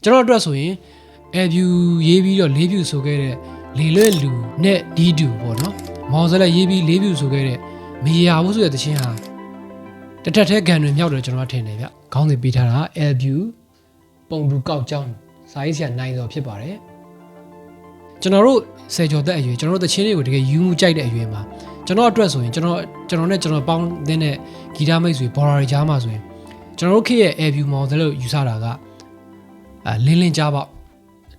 ကျွန်တော်အတွက်ဆိုရင် view ရေးပြီးတော့4 view ဆိုခဲ့တဲ့လေလွဲ့လူနဲ့ဒီတူပေါ့နော်မောင်စလက်ရေးပြီး4 view ဆိုခဲ့တဲ့မရဘူးဆိုတဲ့တခြင်းဟာတထက်ထဲကန်တွေမြောက်တယ်ကျွန်တော်ထင်တယ်ဗျခေါင်းစဉ်ပေးထားတာ view ပုံတူကောက်ကြောင်းစာရေးဆရာနိုင်တော်ဖြစ်ပါတယ်ကျွန်တော်တို့ဆယ်ကျော်သက်အရွယ်ကျွန်တော်တို့တခြင်းတွေကိုတကယ်ယူမှုကြိုက်တဲ့အရွယ်မှာကျွန်တော်အတွက်ဆိုရင်ကျွန်တော်နဲ့ကျွန်တော်ပေါင်းတဲ့ဂီတမိတ်ဆွေဘော်ရာတွေကြားမှာဆိုရင်ကျွန်တော်တို့ခေတ်ရဲ့ view မောင်စလက်ယူဆတာကလင်းလင်းကြားပေါက်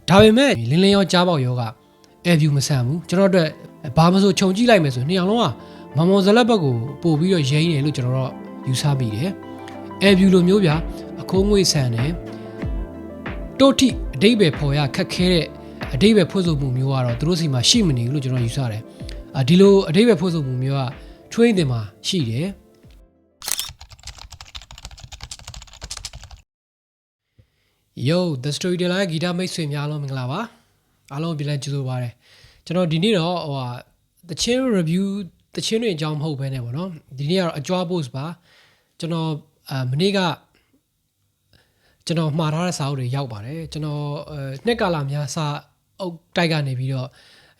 ဒါပေမဲ့လင်းလင်းရောကြားပေါက်ရောက view မဆန်ဘူးကျွန်တော်တို့ဘာမှမဆိုခြုံကြည့်လိုက်မယ်ဆိုနှစ်ယောက်လုံးကမောင်ဇလက်ဘက်ကိုပို့ပြီးတော့ရိမ့်တယ်လို့ကျွန်တော်တို့ယူဆမိတယ် view လိုမျိုးဗျာအခိုးငွေဆန်တယ်တိုးထိအတိတ်ပဲပေါ်ရခက်ခဲတဲ့အတိတ်ပဲဖွင့်ဆိုမှုမျိုးကတော့သူတို့စီမှာရှိမနေဘူးလို့ကျွန်တော်ယူဆတယ်ဒီလိုအတိတ်ပဲဖွင့်ဆိုမှုမျိုးက train တင်မှာရှိတယ်Yo the storyteller ဂီတမိတ်ဆွေများအားလုံးမင်္ဂလာပါအားလုံးပြန်လည်ကြိုဆိုပါရစေကျွန်တော်ဒီနေ့တော့တချင်း review တချင်းတွေအကြောင်းမဟုတ်ဘဲねပေါ့နော်ဒီနေ့ကတော့အကြွား post ပါကျွန်တော်မနေ့ကကျွန်တော်မှားထားတဲ့စာအုပ်တွေရောက်ပါတယ်ကျွန်တော်နှစ်ကာလများစာအုပ်တိုက်ကနေပြီးတော့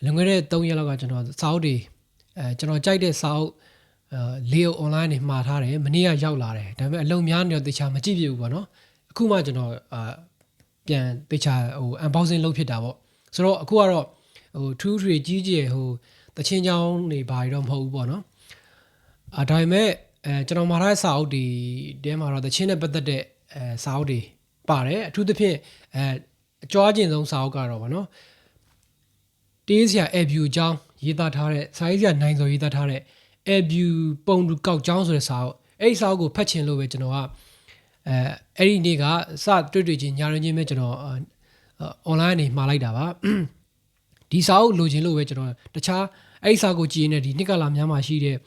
လွန်ခဲ့တဲ့3ရက်လောက်ကကျွန်တော်စာအုပ်တွေကျွန်တော်ကြိုက်တဲ့စာအုပ်လေးအုပ် online နေမှားထားတယ်မနေ့ကရောက်လာတယ်ဒါပေမဲ့အလုံများနေတော့တခြားမကြည့်ပြဘူးပေါ့နော်အခုမှကျွန်တော်ပြန်တခြားunboxing လုပ်ဖြစ်တာပေါ့ဆိုတော့အခုကတော့true တွေကြီးကြီးတချင်းချောင်းနေဘာတွေတော့မဟုတ်ဘူးပေါ့နော်ဒါပေမဲ့ကျွန်တော်မှာထားတဲ့စာအုပ်တွေတဲမှာတော့တချင်းနဲ့ပတ်သက်တဲ့စာအုပ်တွေပါတယ်အထူးသဖြင့်အကြွားကျင်ဆုံးစာအုပ်ကတော့ဗောနော်တေးစရာ view အကြောင်းရေးသားထားတဲ့စာရေးစရာနိုင်စော်ရေးသားထားတဲ့ view ပုံတူကောက်ကြောင်းဆိုတဲ့စာအုပ်အဲ့ဒီစာအုပ်ကိုဖတ်ချင်လို့ပဲကျွန်တော်ကအဲ့ဒီနေ့ကစတွေ့ချင်းညာရင်းချင်းပဲကျွန်တော်online နေမှာလိုက်တာပါဒီစာအုပ်လိုချင်လို့ပဲကျွန်တော်တခြားအဲ့ဒီစာကိုကြည့်နေဒီနှစ်ကလာများမှာရှိတဲ့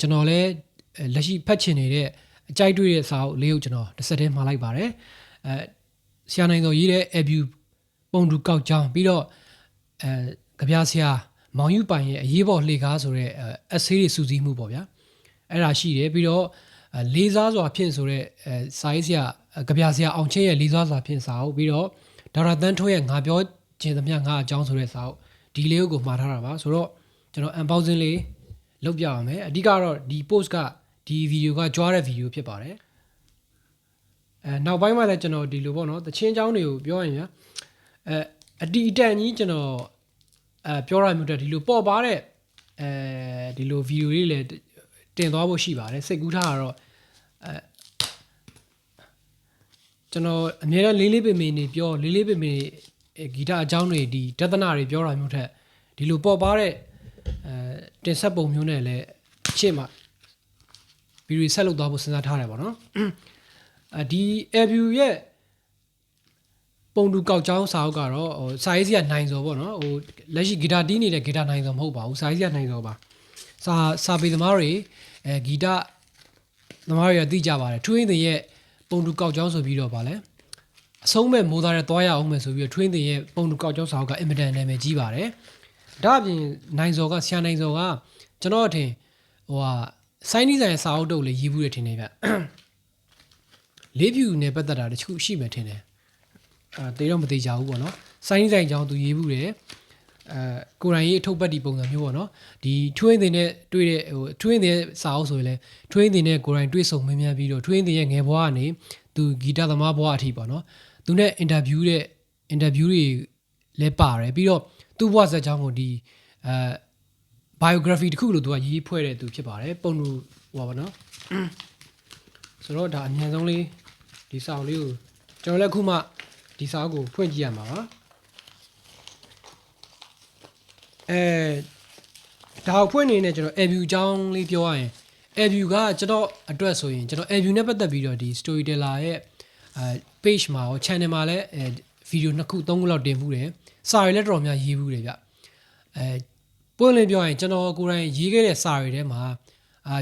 ကျွန်တော်လည်းလက်ရှိဖတ်ချင်နေတဲ့အကြိုက်တွေ့တဲ့စာအုပ်လေးကိုကျွန်တော်တစ်ဆက်တည်းမှာလိုက်ပါတယ်ဆရာနိုင်တော်ရေးတဲ့ view ပုံတူကောက်ကြောင်းပြီးတော့ကြပြဆရာမောင်ယူပိုင်ရဲ့အရေးပေါ်လှေကားဆိုတဲ့ essay တွေစူးစီးမှုပေါ့ဗျာအဲ့ဒါရှိတယ်ပြီးတော့လေးစားစွာဖြင့်ဆိုတဲ့စာရေးဆရာကြပြဆရာအောင်ချင်းရဲ့လေးစားစွာဖြင့်စာအုပ်ပြီးတော့ဒေါက်တာတန်းထွန်းရဲ့ငါပြောခြင်းသမျှငါအကြောင်းဆိုတဲ့စာအုပ်ဒီလေးကိုမှာထားတာပါဆိုတော့ကျွန်တော် unboxing လေးလုပ်ပြရမယ်အဓိကတော့ဒီ post ကဒီဗီဒီယိုကကြွားတဲ့ဗီဒီယိုဖြစ်ပါတယ်နောက်ပိုင်းမှာလည်းကျွန်တော်ဒီလိုပေါ့နော်တချင်းချောင်းတွေကိုပြောရင်ဗျာအတီအတန်ကြီးကျွန်တော်ပြောရမျိုးတဲ့ဒီလိုပေါ်ပါတဲ့ဒီလိုဗီဒီယိုလေးလည်းတင်သွားဖို့ရှိပါတယ်စိတ်ကူးထားတာတော့ကျွန်တော်အများအားလေးပေမေနေပြောလေးပေမေဂီတအကြောင်းတွေဒီဒသနာတွေပြောတာမျိုးထက်ဒီလိုပေါ်ပါတဲ့တင်ဆက်ပုံမျိုးနဲ့လည်းရှေ့မှာဗီဒီယိုဆက်လုပ်သွားဖို့စဉ်းစားထားတယ်ပေါ့နော်ဒီ view ရဲ့ပုံတူကောက်ကြောင်းစာအုပ်ကတော့စာရေးစရာနိုင်စောပေါ့နော်လက်ရှိဂီတာတီးနေတဲ့ဂီတာနိုင်စောမဟုတ်ပါဘူးစာရေးစရာနိုင်စောပါစာပေသမားတွေဂီတသမားတွေကသိကြပါတယ်ထွင်းတင်ရဲ့ပုံတူကောက်ကြောင်းဆိုပြီးတော့ဗာလဲအဆုံးမဲ့မိုးသားတဲ့သွားရအောင်မယ်ဆိုပြီးတော့ထွင်းတင်ရဲ့ပုံတူကောက်ကြောင်းစာအုပ်ကအင်မတန်နာမည်ကြီးပါတယ်ဒါအပြင်နိုင်စောကဆရာနိုင်စောကကျွန်တော်အထင်စိုင်းနီးဆိုင်စာအုပ်တုပ်လေးရေးဘူးတယ်ထင်တယ်ဗျလေးဖြူနဲ့ပတ်သက်တာတချို့ရှိမှထင်တယ်တေးတော့မသေးကြဘူးပေါ့နော်စိုင်းနီးဆိုင်အကြောင်းသူရေးဘူးတယ်ကိုရိုင်းရေးအထုပ်ပတ်ဒီပုံစံမျိုးပေါ့နော်ဒီထွင်းတင်နဲ့တွေ့တဲ့ထွင်းတင်စာအုပ်ဆိုရင်လဲထွင်းတင်နဲ့ကိုရိုင်းတွေ့ဆုံမင်းများပြီးတော့ထွင်းတင်ရဲ့ငယ်ဘဝကနေသူဂီတသမားဘဝအထိပေါ့နော်သူနဲ့အင်တာဗျူးတွေလည်းပါတယ်ပြီးတော့သူ့ဘဝဇာတ်ကြောင်းကိုဒီbiography တခုလို့သူကရေးဖွဲ့တဲ့သူဖြစ်ပါတယ်ပုံတူဟောပါနော်ဆိုတော့ဒါအမြန်ဆုံးလေးဒီစာအုပ်လေးကိုကျွန်တော်လည်းအခုမှဒီစာအုပ်ကိုဖွင့်ကြည့်ရမှာပါဒါကိုဖွင့်နေနဲ့ကျွန်တော် view အကြောင်းလေးပြောရရင် view ကကျွန်တော်အတွက်ဆိုရင်ကျွန်တော် view နဲ့ပတ်သက်ပြီးတော့ဒီ storyteller ရဲ့ page မှာရော channel မှာလည်းဗီဒီယို2ခု3ခုလောက်တင်မှုတယ်စာတွေလည်းတော်တော်များရေးမှုတယ်ဗျပွင့်လင်းပြောရင်ကျွန်တော်ကိုယ်တိုင်ရေးခဲ့တဲ့စာတွေထဲမှာ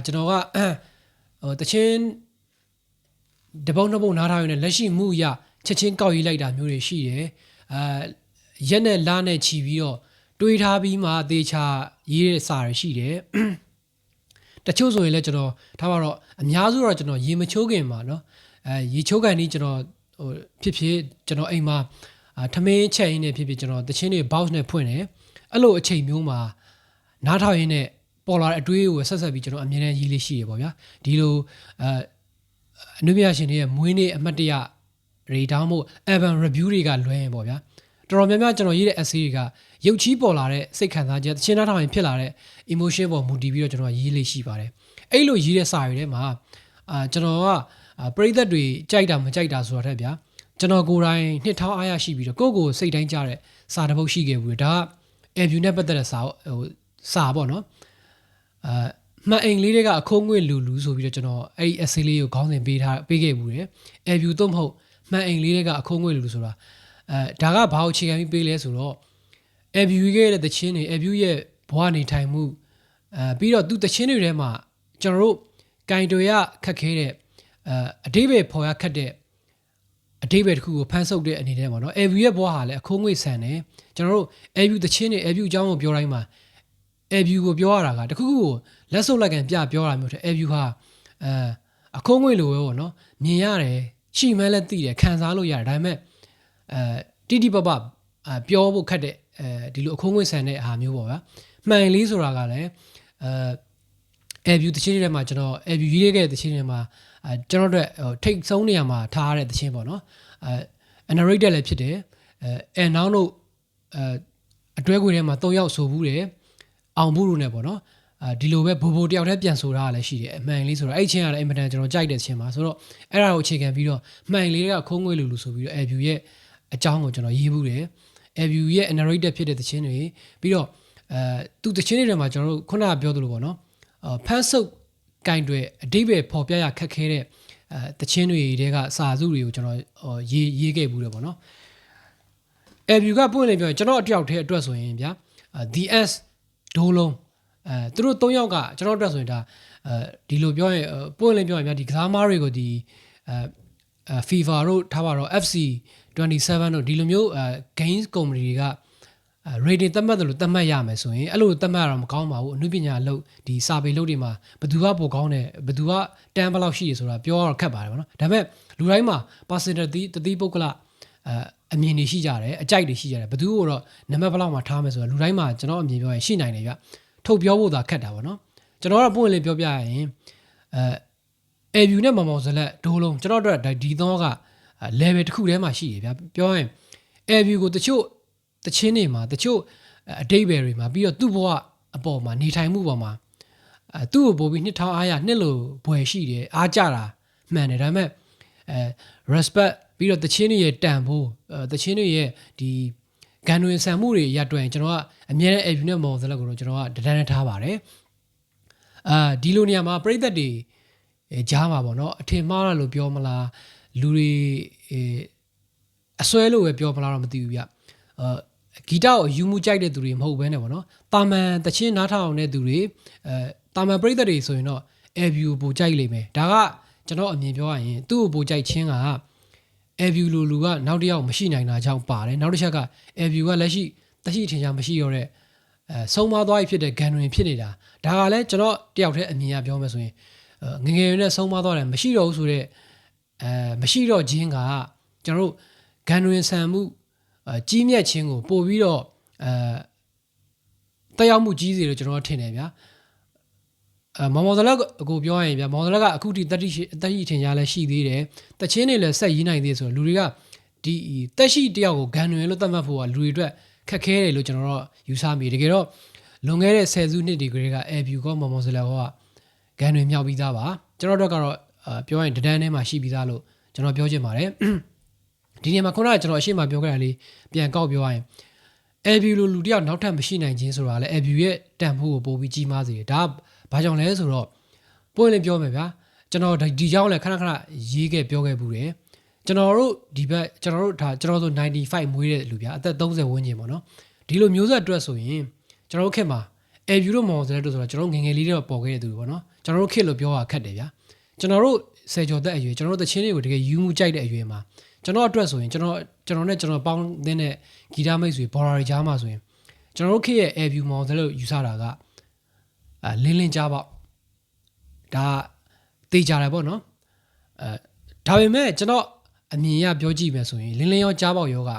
ကျွန်တော်ကတချင်းတပုံနှစ်ပုံနားထားရတဲ့လက်ရှိမှုအရချက်ချင်းကောက်ရေးလိုက်တာမျိုးတွေရှိတယ်ရက်နဲ့လနဲ့ချီပြီးတော့တွေးထားပြီးမှသေချာရေးတဲ့စာတွေရှိတယ်တချို့ဆိုရင်လည်းကျွန်တော်ထားပါတော့အများစုတော့ကျွန်တော်ရေမချိုးခင်ပါเนาะရေချိုးကန်นี้ကျွန်တော် ဖြစ်ကျွန်တော်အိမ်မှာထမင်းချက်ရင်းနဲ့ဖြစ်ကျွန်တော်တချင်းတွေ box နဲ့ဖွင့်တယ်အဲ့လိုအချိန်မျိုးမှာနားထောင်ရင်းနဲ့ပေါ်လာတဲ့အတွေးကိုဆက်ဆက်ပြီးကျွန်တော်အမြဲတမ်းရေးလေးရှိရပေါ့ဗျာဒီလိုအနုပညာရှင်တွေရဲ့မွေးနေ့အမှတ်တရတွေတောင်းမို့ album review တွေကလွဲရင်ပေါ့ဗျာတော်တော်များများကျွန်တော်ရေးတဲ့ essay တွေကရုပ်ချီးပေါ်လာတဲ့စိတ်ခံစားချက်တချင်းနားထောင်ရင်ဖြစ်လာတဲ့ emotion ပေါ်မူတည်ပြီးတော့ကျွန်တော်ရေးလေးရှိပါတယ်အဲ့လိုရေးတဲ့စာတွေထဲမှာကျွန်တော်ကပရိသတ်တွေကြိုက်တာမကြိုက်တာဆိုတာထက်ဗျာကျွန်တော်ကိုယ်တိုင်နှစ်ထောင်အားရရှိပြီးတော့ကိုယ့်စိတ်တိုင်းကြတဲ့စာတစ်ပုဒ်ရှိခဲ့ဘူးဒါက review နဲ့ပတ်သက်တဲ့စာပေါ့နော်မှန်အိမ်လေးတွေကအခိုးငွေလူဆိုပြီးတော့ကျွန်တော်အဲ့ဒီ essay လေးကိုခေါင်းစဉ်ပေးခဲ့ဘူးတယ် review တော့မဟုတ်မှန်အိမ်လေးတွေကအခိုးငွေလူဆိုတာဒါကဘာကိုအခြေခံပြီးပေးလဲဆိုတော့ review ရဲ့တခြင်းတွေ review ရဲ့ဘဝနေထိုင်မှုပြီးတော့သူတခြင်းတွေထဲမှာကျွန်တော်တို့ကင်တွေရခက်ခဲတဲ့အတိပ္ပယ်ဖော်ရခက်တဲ့အတိပ္ပယ်တစ်ခုကိုဖန်ဆုပ်တဲ့အနေနဲ့ပေါ့နော် review ရဲ့ဘဝဟာလည်းအခိုးငွေဆန်တယ်ကျွန်တော်တို့ review တခြင်းတွေ review အကြောင်းကိုပြောတိုင်းမှာ review ကိုပြောရတာကတခုခုကိုလက်စုပ်လက်ကန်ပြပြောတာမျိုးတဲ့ review ဟာအခိုးငွေလိုပဲပေါ့နော်မြင်ရတယ်ရှိမှန်းလည်းသိတယ်ခံစားလို့ရတယ်ဒါပေမဲ့တိတိပပပြောဖို့ခက်တဲ့ဒီလိုအခိုးငွေဆန်တဲ့အားမျိုးပေါ့ဗျာမှန်လေးဆိုတာကလည်းreview တချင်းတွေထဲမှာကျွန်တော် review ရေးခဲ့တဲ့တချင်းတွေမှာကျွန်တော်တို့ထိတ်ဆုံးနေရာမှာထားရတဲ့တချင်းပေါ့နော်narrator လည်းဖြစ်တယ်နောက်တို့အတွဲခွေထဲမှာ၃ယောက်ဆိုဘူးတယ်အောင်ဘူးလို့ ਨੇ ပေါ့နော်ဒီလိုပဲဘိုတယောက်တည်းပြန်ဆိုတာလည်းရှိတယ်အမှန်လေးဆိုတော့အဲ့ချင်းကလည်းအင်မတန်ကျွန်တော်ကြိုက်တဲ့ချင်းပါဆိုတော့အဲ့ဒါကိုအခြေခံပြီးတော့မှန်လေးကခိုးငွေလူဆိုပြီးတော့ review ရဲ့အကြောင်းကိုကျွန်တော်ရေးဘူးတယ် review ရဲ့ narrator ဖြစ်တဲ့တချင်းတွေပြီးတော့သူတချင်းတွေမှာကျွန်တော်တို့ခုနကပြောသလိုပေါ့နော်ဖန်ဆုပ်ကင်တွေအတိပ္ပယ်ပေါ်ပြရခက်ခဲတဲ့တချင်းတွေတဲကစာစုတွေကိုကျွန်တော်ရေးခဲ့ဘူးတယ်ပေါ့နော် review ကပွင့်လင်းပြောရင်ကျွန်တော်အတယောက်တည်းအတွက်ဆိုရင်ဗျာ DS ဒိုးလုံးသူတို့၃ယောက်ကကျွန်တော်အတွက်ဆိုရင်ဒါဒီလိုပြောရင်ပွင့်လင်းပြောရင်ဗျာဒီကစားမားတွေကိုဒီFIFA တို့ထားပါတော့ FC 27တို့ဒီလိုမျိုးgames company တွေက rating သတ်မှတ်တယ်လို့သတ်မှတ်ရမယ်ဆိုရင်အဲ့လိုသတ်မှတ်ရတော့မကောင်းပါဘူးအနုပညာအလုပ်ဒီစာပေလုပ်တွေမှာဘယ်သူကပိုကောင်းတယ်ဘယ်သူကတန်းဘယ်လောက်ရှိရဆိုတာပြောရတော့ခက်ပါတယ်ဗောနော်ဒါပေမဲ့လူတိုင်းမှာ personal တတိပုဂ္ဂလအမြင်တွေရှိကြတယ်အကြိုက်တွေရှိကြတယ်ဘယ်သူကိုတော့နံပါတ်ဘယ်လောက်မှထားမယ်ဆိုတာလူတိုင်းမှာကျွန်တော်အမြင်ပြောရင်ရှိနိုင်တယ်ဗျထုတ်ပြောဖို့သာခက်တာဗောနော်ကျွန်တော်ကတော့ပွင့်လင်းပြောပြရရင်review နဲ့မောင်ဇလက်ဒိုးလုံးကျွန်တော်တို့ဒီတော့က level တစ်ခုထဲမှာရှိတယ်ဗျပြောရင် review ကိုတချို့တချင်းတွေမှာတချို့အတိတ်တွေမှာပြီးတော့သူ့ဘဝအပေါ်မှာနေထိုင်မှုပေါ်မှာသူ့ကိုပို့ပြီးနှစ်ထောင်အားရနှစ်လို့ဘွယ်ရှိတယ်အားကြတာမှန်တယ်ဒါပေမဲ့respect ပြီးတော့တချင်းတွေရဲ့တန်ဖိုးတချင်းတွေရဲ့ဒီဂန်ဝင်ဆန်မှုတွေရတွေ့ရင်ကျွန်တော်ကအမြဲတမ်း review နဲ့မော်ဇလက်ကိုတော့ကျွန်တော်ကတန်းနဲ့ထားပါတယ်ဒီလိုနေရာမှာပြည်သက်တွေကြားမှာပေါ့နော်အထင်မှားတယ်လို့ပြောမလားလူတွေအစွဲလို့ပဲပြောမလားတော့မသိဘူးဗျဂီတကိုယူမှုကြိုက်တဲ့သူတွေမဟုတ်ဘဲနဲ့ပေါ့နော်တာမန်တချင်းနားထောင်တဲ့သူတွေတာမန်ပရိသတ်တွေဆိုရင်တော့ review ပိုကြိုက်လိမ့်မယ်ဒါကကျွန်တော်အမြင်ပြောရရင်သူ့ကိုပိုကြိုက်ခြင်းက review လိုလူကနောက်တစ်ယောက်မရှိနိုင်တာကြောင့်ပါတယ်နောက်တစ်ချက်က review ကလက်ရှိတရှိထင်ရှားမရှိတော့တဲ့ဆုံးမသွားပြီဖြစ်တဲ့ဂန်တွင်ဖြစ်နေတာဒါကလည်းကျွန်တော်တယောက်တည်းအမြင်ရပြောမယ်ဆိုရင်ငငယ်နဲ့ဆုံးမသွားတယ်မရှိတော့ဘူးဆိုတော့မရှိတော့ခြင်းကကျွန်တော်တို့ဂန်တွင်ဆန်မှုကြီးမြတ်ခြင်းကိုပို့ပြီးတော့တက်ရောက်မှုကြီးစေလို့ကျွန်တော်ထင်တယ်ဗျာမောင်ဇလက်ကိုပြောရရင်ဗျာမောင်ဇလက်ကအခုထိတတိထင်ရှားလဲရှိသေးတယ်တချင်းတွေလည်းဆက်ရေးနိုင်သေးဆိုတော့လူတွေကဒီတက်ရှိတယောက်ကိုဂန်တွင်လို့သတ်မှတ်ဖို့ကလူတွေအတွက်ခက်ခဲတယ်လို့ကျွန်တော်တို့ယူဆမိတကယ်တော့လွန်ခဲ့တဲ့10စုနှစ်တွေကလေးက review ကမောင်ဇလက်ကဂန်တွင်မြောက်ပြီးသားပါကျွန်တော်တို့ကတော့ပြောရင်တန်းထဲမှာရှိပြီးသားလို့ကျွန်တော်ပြောချင်ပါတယ်ဒီနေရာမှာခုနကကျွန်တော်အရှိမပြောခဲ့တာလေးပြန်ကောက်ပြောရရင် review လိုလူတယောက်နောက်ထပ်မရှိနိုင်ခြင်းဆိုတာလဲ review ရဲ့တန်ဖိုးကိုပို့ပြီးကြီးမားစေတယ်ဒါဘာကြောင့်လဲဆိုတော့ပွင့်လင်းပြောမယ်ဗျာကျွန်တော်ဒီကြောင်းလဲခဏရေးခဲ့ပြောခဲ့ဘူးတယ်ကျွန်တော်တို့ဒီဘက်ကျွန်တော်တို့ဒါကျွန်တော်ဆို95မွေးတဲ့လူဗျာအသက်30ဝန်းကျင်ပေါ့နော်ဒီလိုမျိုးဆက်အတွက်ဆိုရင်ကျွန်တော်တို့ခက်မှာ review လို့မော်စလဲတို့ဆိုတော့ကျွန်တော်ငငယ်လေးတွေပေါ်ခဲ့တဲ့သူပေါ့နော်ကျွန်တော်တို့ခက်လို့ပြောတာခက်တယ်ဗျာကျွန်တော်တို့ဆယ်ကျော်သက်အရွယ်ကျွန်တော်တို့တချင်းတွေကိုတကယ်ယူမှုကြိုက်တဲ့အရွယ်မှာကျွန်တော်အတွက်ဆိုရင်ကျွန်တော်နဲ့ကျွန်တော်ပေါင်းတဲ့ဂီတမိတ်ဆွေဘော်ရာတွေကြားမှာဆိုရင်ကျွန်တော်တို့ခက်ရဲ့ review မော်စလဲလို့ယူဆတာကလင်းကြားပေါ့ဒါတေးကြတယ်ပေါ့နော်ဒါပေမဲ့ကျွန်တော် အမြင်ရပြောကြည့်မယ်ဆိုရင်လင်းလင်းရောကြားပေါက်ရောက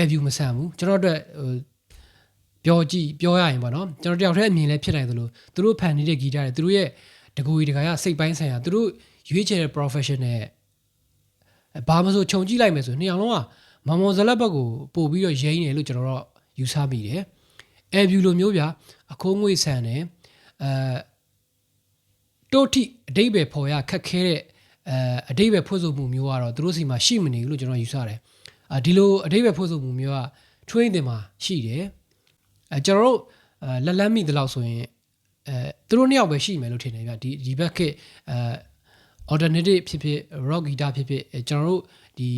view မဆန်ဘူးကျွန်တော်တို့ပြောရရင်ပေါ့နော်ကျွန်တော်တယောက်တည်းအမြင်လည်းဖြစ်နိုင်သလိုသူတို့ဖန်နေတဲ့ဂီတတွေသူတို့ရဲ့တကူကြီးတခါရစိတ်ပိုင်းဆိုင်ရာသူတို့ရွေးချယ်တဲ့ professional ဘာမှမဆိုခြုံကြည့်လိုက်မယ်ဆိုနှစ်ယောက်လုံးကမော်ဇလက်ဘက်ကိုပို့ပြီးတော့ရိမ့်တယ်လို့ကျွန်တော်တို့ယူဆမိတယ်။ view လိုမျိုးဗျာအခိုးငွေဆန်တယ်တိုးတိအတိတ်ပဲပေါ်ရခက်ခဲတဲ့အတိတ်ပဲဖို့ဆိုမှုမျိုးကတော့သူတို့စီမှာရှိမနေဘူးလို့ကျွန်တော်ယူဆတယ်။ဒီလိုအတိတ်ပဲဖို့ဆိုမှုမျိုးက train တင်မှာရှိတယ်။ကျွန်တော်တို့လက်လန်းမိသလောက်ဆိုရင်သူတို့နှစ်ယောက်ပဲရှိမယ်လို့ထင်တယ်ဗျဒီဘက်ကalternative ဖြစ်ဖြစ် rock guitar ဖြစ်ဖြစ်ကျွန်တော်တို့ဒီ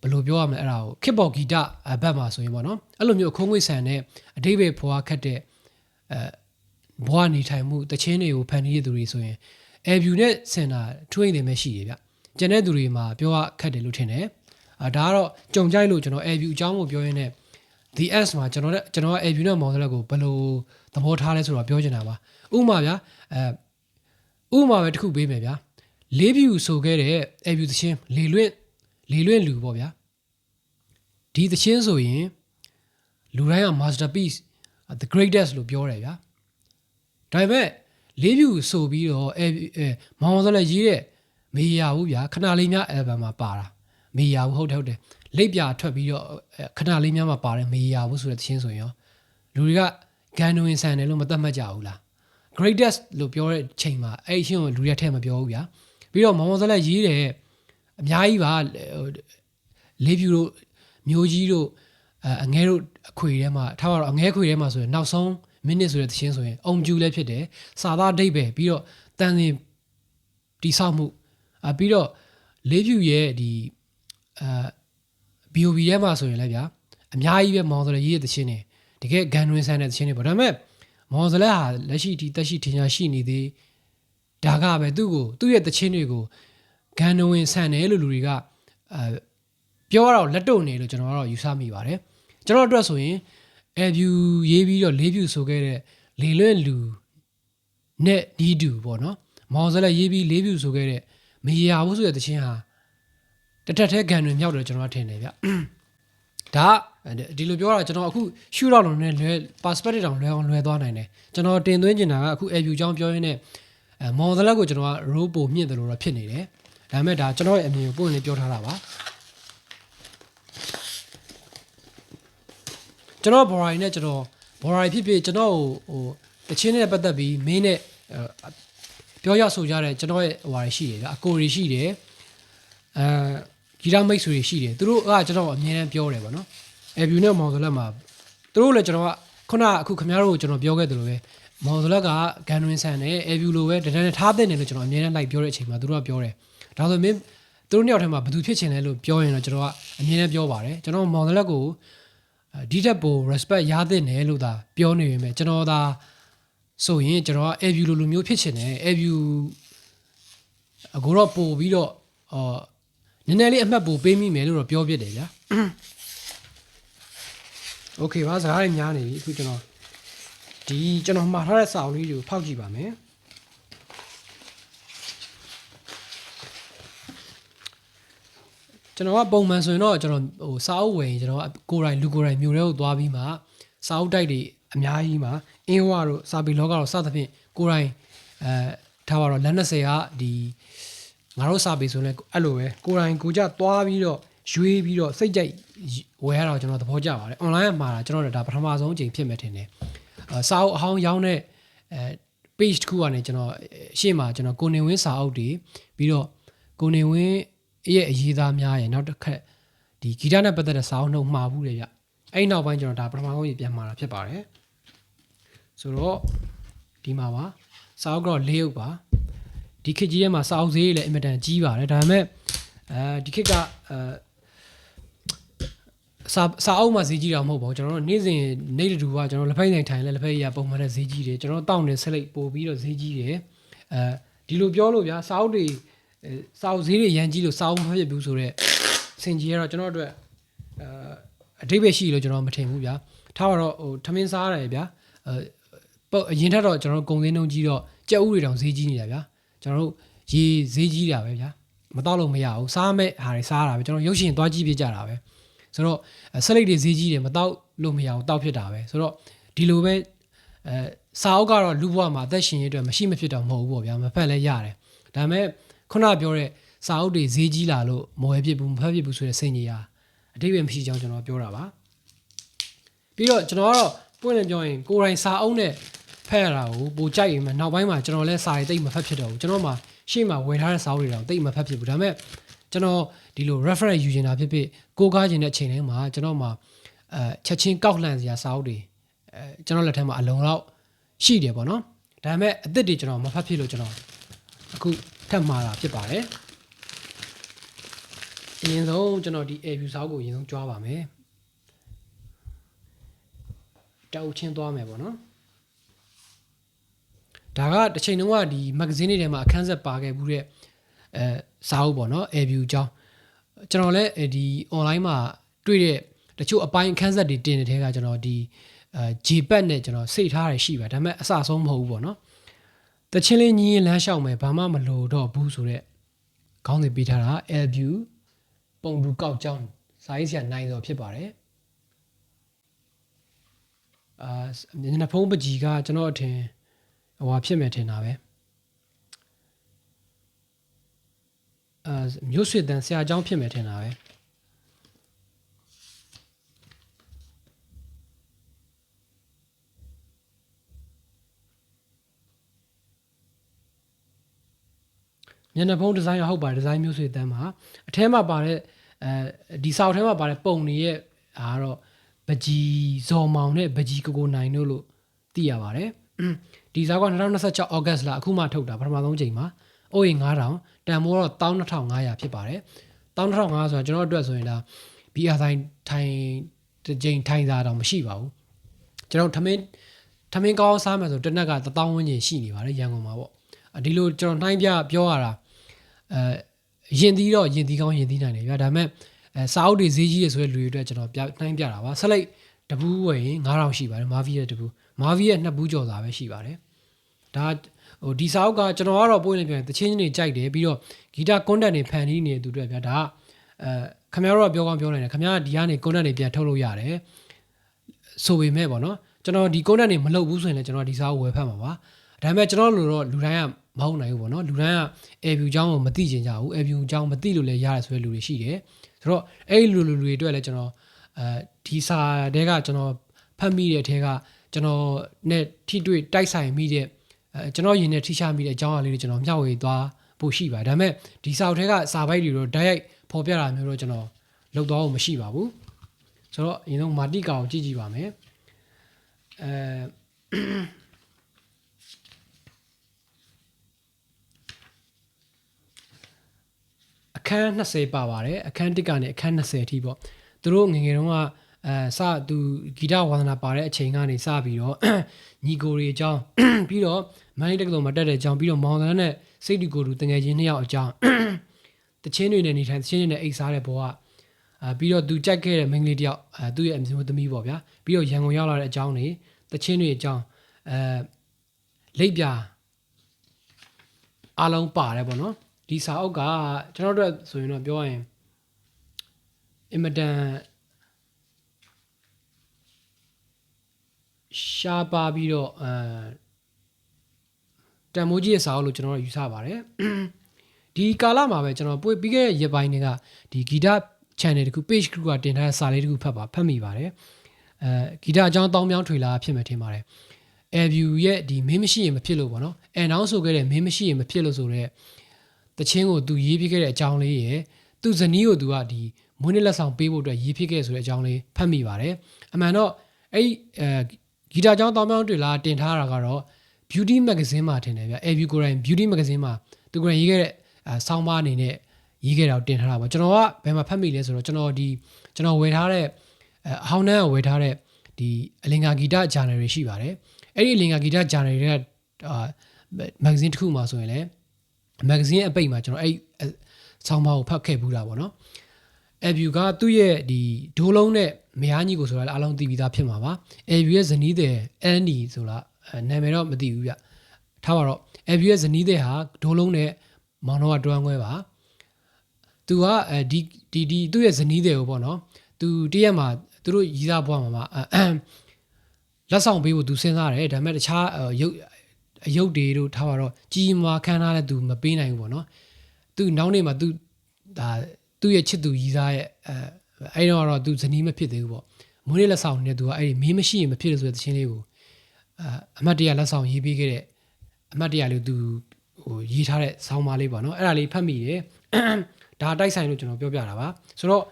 ဘယ်လိုပြောရမလဲအဲ့ဒါကို keyboard guitar ဘက်မှာဆိုရင်ပေါ့နော်အဲ့လိုမျိုးအခုံးငွေဆန်တဲ့အတိတ်ပဲဖွာခတ်တဲ့ဘဝနေထိုင်မှုတခြင်းတွေကိုဖန်တီးရတဲ့သူတွေဆိုရင် view နဲ့စင်တာ train တွေပဲရှိတယ်ဗျကျန်တဲ့သူတွေမှာပြောရခက်တယ်လို့ထင်တယ်ဒါကတော့ကြုံကြိုက်လို့ကျွန်တော် view အကြောင်းကိုပြောရင်းနဲ့ the s မှာကျွန်တော်က view နဲ့မော်ဒယ်ကိုဘယ်လိုသဘောထားလဲဆိုတော့ပြောချင်တာပါဥပမာဗျာဥပမာပဲတစ်ခုပေးမယ်ဗျာ၄ view ဆိုခဲ့တဲ့ view သချင်းလေလွင့်လူပေါ့ဗျာဒီသချင်းဆိုရင်လူတိုင်းက masterpiece the greatest လို့ပြောတယ်ဗျာဒါပေမဲ့၄ view ဆိုပြီးတော့မောင်စောလည်းရေးတဲ့မေးရဘူးဗျာခဏလေးများ album မှာပါတာမေးရဘူးဟုတ်တယ်လိပ်ပြထွက်ပြီးတော့ခဏလေးများမှာပါတယ်မေးရဘူးဆိုတဲ့သချင်းဆိုရင်ရောလူတွေကဂန်နဝင်ဆန်တယ်လို့မသတ်မှတ်ကြဘူးလား greatest လို့ပြောတဲ့ချိန်မှာအဲ့အချင်းကိုလူတွေကထဲမပြောဘူးဗျာပြီးတော့မောင်စောလည်းရေးတယ်အများကြီးပါ၄ view တို့မျိုးကြီးတို့အငဲတို့အခွေထဲမှာထားပါတော့အငဲခွေထဲမှာဆိုရင်နောက်ဆုံးမိနစ်ဆိုတဲ့သချင်းဆိုရင်အုံကျူလည်းဖြစ်တယ်စာသားအဓိပ္ပာယ်ပြီးတော့တန်စင်တိဆောက်မှုပြီးတော့၄ view ရဲ့ဒီBOB ထဲမှာဆိုရင်လည်းဗျာအများကြီးပဲမောင်စလက်ရေးတဲ့သချင်းတွေတကယ်ဂန်ဝင်ဆန်တဲ့သချင်းတွေပေါ့ဒါပေမဲ့မောင်စလက်ဟာလက်ရှိဒီတက်ရှိထင်ရှားရှိနေသေးဒါကပဲသူ့ရဲ့သချင်းတွေကိုဂန်ဝင်ဆန်တယ်လို့လူတွေကပြောတော့လက်တုံနေလို့ကျွန်တော်ကတော့ယူဆမိပါတယ်ကျွန်တော်အတွက်ဆိုရင် view ရေးပြီးတော့၄ view ဆိုခဲ့တဲ့လေလွင့်လူနဲ့ဒီတူပေါ့နော်မောင်စလက်ရေးပြီး၄ view ဆိုခဲ့တဲ့မရဘူးဆိုတဲ့သချင်းဟာတထက်ထဲဂန်တွေမြောက်တယ်ကျွန်တော်ထင်တယ်ဗျဒါဒီလိုပြောတာကျွန်တော်အခုရှူတော့လုံးနဲ့လွယ် perspective တောင်လွယ်အောင်လွယ်သွားနိုင်တယ်ကျွန်တော်တင်သွင်းနေတာကအခု view အကြောင်းပြောရင်းနဲ့မော်ဒလက်ကိုကျွန်တော်က row ပိုမြင့်တယ်လို့တော့ဖြစ်နေတယ်ဒါပေမဲ့ဒါကျွန်တော်ရဲ့အမြင်ကိုပုံနဲ့ပြောထားတာပါကျွန်တော်ဘော်ရိုင်းနဲ့ကျွန်တော်ဘော်ရိုင်းဖြစ်ကျွန်တော်ဟိုတချင်းနဲ့ပတ်သက်ပြီးမင်းနဲ့ပြောရဆိုကြတဲ့ကျွန်တော်ရဲ့ဟိုဟာရှိတယ်ဗျအကိုတွေရှိတယ်ဂီတမိတ်ဆွေတွေရှိတယ်သူတို့ကကျွန်တော်အမြဲတမ်းပြောတယ်ပေါ့နော် view နဲ့မော်ဒလက်မှာသူတို့လည်းကျွန်တော်ကခုနအခုခင်ဗျားတို့ကိုကျွန်တော်ပြောခဲ့သလိုပဲမော်ဒလက်ကဂန်ဝင်ဆန်တယ် view လိုပဲတန်းတန်းထားတဲ့တယ်လို့ကျွန်တော်အမြဲတမ်းလိုက်ပြောတဲ့အချိန်မှာသူတို့ကပြောတယ်ဒါဆိုမင်းသူတို့နှစ်ယောက်ထဲမှာဘယ်သူဖြစ်ချင်လဲလို့ပြောရင်တော့ကျွန်တော်ကအမြဲတမ်းပြောပါတယ်ကျွန်တော်မော်ဒလက်ကိုဒီတက်ပို respect ရတဲ့နယ်လို့သာပြောနေပေမဲ့ကျွန်တော်သာဆိုရင်ကျွန်တော်က view လိုမျိုးဖြစ်ချင်တယ် view အခုတော့ပို့ပြီးတော့နည်းနည်းလေးအမှတ်ပို့ပေးမိမယ်လို့တော့ပြောပြတယ်ဗျာ Okay ပါစကားတွေများနေပြီအခုကျွန်တော်မှားထားတဲ့စာအုပ်လေးကိုဖောက်ကြည့်ပါမယ်ကျွန်တော်ကပုံမှန်ဆိုရင်တော့ကျွန်တော်ဟိုစာအုပ်ဝယ်ရင်ကျွန်တော်ကိုယ်တိုင်လူကိုယ်တိုင်မြို့ထဲကိုသွားပြီးမှစာအုပ်တိုက်တွေအများကြီးမှာအင်းဝါတို့စာပေလောကတို့စသဖြင့်ကိုယ်တိုင်ထားပါတော့လက်20ကဒီငါတို့စာပေဆိုရင်လည်းအဲ့လိုပဲကိုယ်တိုင်ကိုကြသွားပြီးတော့ရွေးပြီးတော့စိတ်ကြိုက်ဝယ်ရတာကျွန်တော်သဘောကျပါတယ် online မှာတာကျွန်တော်ဒါပထမဆုံးအချိန်ဖြစ်မယ်ထင်တယ်စာအုပ်အဟောင်းရောင်းတဲ့page တစ်ခုကနေကျွန်တော်ရှေ့မှာကျွန်တော်ကိုနေဝင်းစာအုပ်တွေပြီးတော့ကိုနေဝင်းရဲ့အရေးသားများရဲ့နောက်တစ်ခါဒီဂီတနဲ့ပတ်သက်တဲ့စာအုပ်နှုတ်မှာဘူးလေဗျအဲ့နောက်ပိုင်းကျွန်တော်ဒါပထမဆုံးပြန်မှာတာဖြစ်ပါတယ်ဆိုတော့ဒီမှာပါစာအုပ်ကတော့၄အုပ်ပါဒီခေတ်ကြီးထဲမှာစာအုပ်ဈေးလည်းအင်မတန်ကြီးပါတယ်ဒါပေမဲ့ဒီခေတ်ကစာအုပ်မှာဈေးကြီးတာမဟုတ်ပါဘူးကျွန်တော်တို့နေ့စဉ်နေ့တူကကျွန်တော်လက်ဖက်ဆိုင်ထိုင်လဲလက်ဖက်ရပုံမှန်တဲ့ဈေးကြီးတယ်ကျွန်တော်တောင်းနေဆက်လိုက်ပို့ပြီးတော့ဈေးကြီးတယ်ဒီလိုပြောလို့ဗျာစာအုပ်တွေစာအုပ်ဈေးတွေရန်ကြီးလို့စာအုပ်မဖြစ်ဘူးဆိုတော့စင်ကြီးကတော့ကျွန်တော်တို့အတိတ်ပဲရှိလို့ကျွန်တော်မထင်ဘူးဗျာထားတော့ဟိုထမင်းစားရတယ်ဗျာအရင်ထက်တော့ကျွန်တော်ကုန်စင်းနှုန်းကြီးတော့ကြက်ဥတွေတောင်ဈေးကြီးနေတာဗျာကျွန်တော်တို့ရေဈေးကြီးတာပဲဗျာ မတောက်လို့မရဘူးစားမဲ့ဟာတွေစားတာပဲကျွန်တော်ရုပ်ရှင်သွားကြည့်ပြကြတာပဲဆိုတော့ဆက်လက်တွေဈေးကြီးတယ်မတောက်လို့မရဘူးတောက်ဖြစ်တာပဲဆိုတော့ဒီလိုပဲစာအုပ်ကတော့လူဘဝမှာအသက်ရှင်ရတဲ့အတွက်မရှိမဖြစ်တော့မဟုတ်ဘူးပေါ့ဗျာမဖက်လဲရတယ်ဒါပေမဲ့ခုနပြောတဲ့စာအုပ်တွေဈေးကြီးလာလို့မဝယ်ဖြစ်ဘူးမဖက်ဖြစ်ဘူးဆိုတဲ့စိတ်ကြီးဟာအတိတ်ပဲမရှိကြောင်းကျွန်တော်ပြောတာပါပြီးတော့ကျွန်တော်ကတော့ပွင့်လင်းပြောရင်ကိုယ်တိုင်စာအုပ်နဲ့ဖက်ရတာကိုပိုကြိုက်ရင်နောက်ပိုင်းမှာကျွန်တော်လည်းစာတွေတိတ်မဖက်ဖြစ်တော့ဘူးကျွန်တော်မှရှေ့မှာဝယ်ထားတဲ့စာအုပ်တွေတော့တိတ်မဖက်ဖြစ်ဘူးဒါပေမဲ့ကျွန်တော်ဒီလို reference ယူနေတာဖြစ်ဖြစ်ကိုးကားခြင်းတဲ့အချိန်တိုင်းမှာကျွန်တော်မှချက်ချင်းကောက်လှန်စရာစာအုပ်တွေကျွန်တော်လက်ထက်မှာအလုံးလောက်ရှိတယ်ပေါ့နော်ဒါပေမဲ့အသစ်တွေကျွန်တော်မဖတ်ဖြစ်လို့ကျွန်တော်အခုထပ်မှာတာဖြစ်ပါတယ်အရင်ဆုံးကျွန်တော်ဒီ A-view စာအုပ်ကိုအရင်ဆုံးကြွားပါမယ်တောက်ချင်းသွားမယ်ပေါ့နော်ဒါကတစ်ချိန်တုန်းကဒီ magazine တွေထဲမှာအခန်းဆက်ပါခဲ့ဘူးတဲ့စာအုပ်ပေါ့နော် A-view အကြောင်းကျွန်တော်လည်းဒီ online မှာတွေ့တဲ့တချို့အပိုင်းအခန်းဆက်တွေတင်တဲ့ထဲကကျွန်တော်ဒီJ-pad နဲ့ကျွန်တော်စိတ်ထားရရှိပါဒါပေမဲ့အစဆုံးမဟုတ်ဘူးပေါ့နော်တချင်းလေးညီးရင်လမ်းလျှောက်မယ်ဘာမှမလိုတော့ဘူးဆိုတော့ခေါင်းစဉ်ပေးထားတာ A-view ပုံတူကောက်ကြောင်းစာရေးဆရာနိုင်စောဖြစ်ပါတယ်မျက်နှာဖုံးပကြီးကကျွန်တော်အထင်ဟိုဖြစ်မယ်ထင်တာပဲမြို့ဆွေတန်ဆရာအကြောင်းဖြစ်မယ်ထင်တာပဲမျက်နှာဖုံးဒီဇိုင်းဟုတ်ပါတယ်ဒီဇိုင်းမျိုးဆွေတန်းမှာအထဲမှာပါတဲ့ဒီစာအုပ်ထဲမှာပါတဲ့ပုံတွေရဲ့အားတော့ပကြီးဇော်မောင်နဲ့ပကြီးကိုနိုင်တို့လို့သိရပါတယ်ဒီစာအုပ်က2026 August လအခုမှထုတ်တာပထမဆုံးချိန်မှာအိုးရင်9000တန်မိုးတော့12500ဖြစ်ပါတယ်12500ဆိုတာကျွန်တော်အတွက်ဆိုရင်ဒါ BR ထိုင်တစ်ချိန်ထိုင်စားတော့မရှိပါဘူးကျွန်တော်ထမင်းကောင်းစားမယ်ဆိုတစ်နက်က1000ဝန်းကျင်ရှိနေပါတယ်ရန်ကုန်မှာပေါ့ဒီလိုကျွန်တော်နှိုင်းပြပြောရတာရင်သီးတော့ရင်သီးကောင်းရင်သီးနိုင်တယ်ဗျာဒါပေမဲ့စာအုပ်တွေဈေးကြီးရဆိုတဲ့လူတွေအတွက်ကျွန်တော်နှိုင်းပြတာပါဆက်လိုက်တပူးဝယ်ရင်9000ရှိပါတယ်မာဗီရဲ့တပူးမာဗီရဲ့2ဘူးကျော်စာပဲရှိပါတယ်ဒါဟိုဒီစာအုပ်ကကျွန်တော်ကတော့ပွင့်လင်းပြောရင်တချင်းချင်းတွေကြိုက်တယ်ပြီးတော့ဂီတ content တွေဖန်တီးနေတဲ့သူတွေဗျာဒါခင်ဗျားတို့ကပြောကောင်းပြောနိုင်တယ်ခင်ဗျားဒီကနေ content တွေပြန်ထုတ်လို့ရတယ်ဆိုပေမဲ့ပေါ့နော်ကျွန်တော်ဒီ content တွေမလုပ်ဘူးဆိုရင်လည်းကျွန်တော်ဒီစာအုပ်ဝယ်ဖတ်မှာပါဒါပေမဲ့ကျွန်တော်လိုတော့လူတိုင်းကမဟုတ်နိုင်ဘူးပေါ့နော်လူတိုင်းက A-view အကြောင်းကိုမသိချင်ကြဘူး A-view အကြောင်းမသိလို့လည်းရတယ်ဆိုတဲ့လူတွေရှိတယ်ဆိုတော့အဲ့ဒီလူတွေအတွက်လည်းကျွန်တော်ဒီစာတဲကကျွန်တော်ဖတ်မိတဲ့အထဲကကျွန်တော်နဲ့ထိတွေ့တိုက်ဆိုင်မိတဲ့ကျွန်တော်ယင်နဲ့ထိရှာမိတဲ့အကြောင်းအရာလေးတွေကျွန်တော်မျှဝေသွားဖို့ရှိပါတယ်ဒါပေမဲ့ဒီစာအုပ်ထဲကစာပိုက်တွေတော့တိုက်ရိုက်ဖော်ပြတာမျိုးတော့ကျွန်တော်လုပ်သွားဖို့မရှိပါဘူးဆိုတော့အရင်ဆုံးမာတိကာကိုကြည့်ကြည့်ပါမယ်အခန်း20ပါပါတယ်အခန်း1ကနေအခန်း20အထိပေါ့သူတို့ငငယ်တုန်းကစသူဂီတဝါသနာပါတဲ့အချိန်ကနေစပြီးတော့ညီကိုတွေအကြောင်းပြီးတော့မန်လေးတက္ကသိုလ်မှာတက်တဲ့အကြောင်းပြီးတော့မောင်တန်းနဲ့စိတ်တူကိုတူတငယ်ချင်း2ယောက်အကြောင်းတချင်းတွေနဲ့နေထိုင်တချင်းတွေနဲ့အိတ်စားတဲ့ဘောကပြီးတော့သူကြိုက်ခဲ့တဲ့မိန်းကလေးတယောက်သူ့ရဲ့အမျိုးသမီးပေါ့ဗျာပြီးတော့ရန်ကုန်ရောက်လာတဲ့အကြောင်းတွေတချင်းတွေအကြောင်းလိပ်ပြအားလုံးပါတယ်ပေါ့နော်ဒီစာအုပ်ကကျွန်တော်တို့ဆိုရင်တော့ပြောရင်အင်မတန်ရှားပါပြီးတော့တန်မိုးကြီးရဲ့စာအုပ်လို့ကျွန်တော်တို့ယူဆပါတယ်ဒီကာလမှာပဲကျွန်တော်ပြီးခဲ့တဲ့ရက်ပိုင်းတွေကဒီဂီတ channel တခု page တခုကတင်ထားတဲ့စာလေးတခုဖတ်မိပါတယ်ဂီတအကြောင်းတောင်းပြောင်းထွေလာဖြစ်မယ်ထင်ပါတယ် A-view ရဲ့ဒီမင်းမရှိရင်မဖြစ်လို့ပေါ့နော်နောက်ဆိုခဲ့တဲ့မင်းမရှိရင်မဖြစ်လို့ဆိုတော့တချင်းကိုသူရေးပြခဲ့တဲ့အကြောင်းလေးရယ်သူဇနီးကိုသူကဒီမွေးနေ့လက်ဆောင်ပေးဖို့အတွက်ရေးပြခဲ့ဆိုတဲ့အကြောင်းလေးဖတ်မိပါတယ်အမှန်တော့အဲ့ဂီတအကြောင်းတောင်းပြောင်းထွေလာတင်ထားတာကတော့ beauty magazine မှာထင်တယ်ဗျ A-view ကိုယ်တိုင် beauty magazine မှာသူကိုယ်တိုင်ရေးခဲ့တဲ့ဆောင်းပါးအနေနဲ့ရေးခဲ့တာကိုတင်ထားတာပေါ့ကျွန်တော်ကဘယ်မှာဖတ်မိလဲဆိုတော့ကျွန်တော်ဝယ်ထားတဲ့အဟောင်းနှန်းကိုဝယ်ထားတဲ့ဒီအလင်္ကာဂီတ journal တွေရှိပါတယ်အဲ့ဒီအလင်္ကာဂီတ journal တွေကmagazine တစ်ခုမှာဆိုရင်လည်း magazine အပိတ်မှာကျွန်တော်အဲ့ဆောင်းပါးကိုဖတ်ခဲ့ဘူးတာပေါ့နော် A-view ကသူ့ရဲ့ဒီဒိုးလုံးနဲ့မယားညီကိုဆိုတာလည်းအားလုံးသိပြီးသားဖြစ်မှာပါ A-view ရဲ့ဇနီးတဲ့အန်ဒီဆိုလားနာမည်တော့မသိဘူးဗျထားပါတော့ A-view ရဲ့ဇနီးတဲ့ဟာဒိုးလုံးနဲ့မောင်တော်ကတွန်းခွဲပါ သူကဒီသူ့ရဲ့ဇနီးတွေကိုပေါ့နော်သူတရက်မှာသူတို့ရီးသားဘွားမှာလက်ဆောင်ပေးဖို့သူစဉ်းစားတယ်ဒါပေမဲ့တခြားအယုတ်တွေတို့ထားပါတော့ကြီးမားခန်းထားတဲ့သူမပေးနိုင်ဘူးပေါ့နော်သူနောက်နေ့မှာသူဒါသူ့ရဲ့ချစ်သူရီးသားရဲ့အဲ့တော့သူဇနီးမဖြစ်သေးဘူးပေါ့မွေးနေ့လက်ဆောင်နဲ့သူကအဲ့ဒီမင်းမရှိရင်မဖြစ်လို့ဆိုတဲ့သချင်းလေးကိုအမတ်တရလက်ဆောင်ရေးပေးခဲ့တဲ့အမတ်တရလေးသူဟိုရေးထားတဲ့ဆောင်းပါးလေးပေါ့နော်အဲ့ဒါလေးဖတ်မိတယ်ဒါတိုက်ဆိုင်လို့ကျွန်တော်ပြောပြတာပါဆိုတော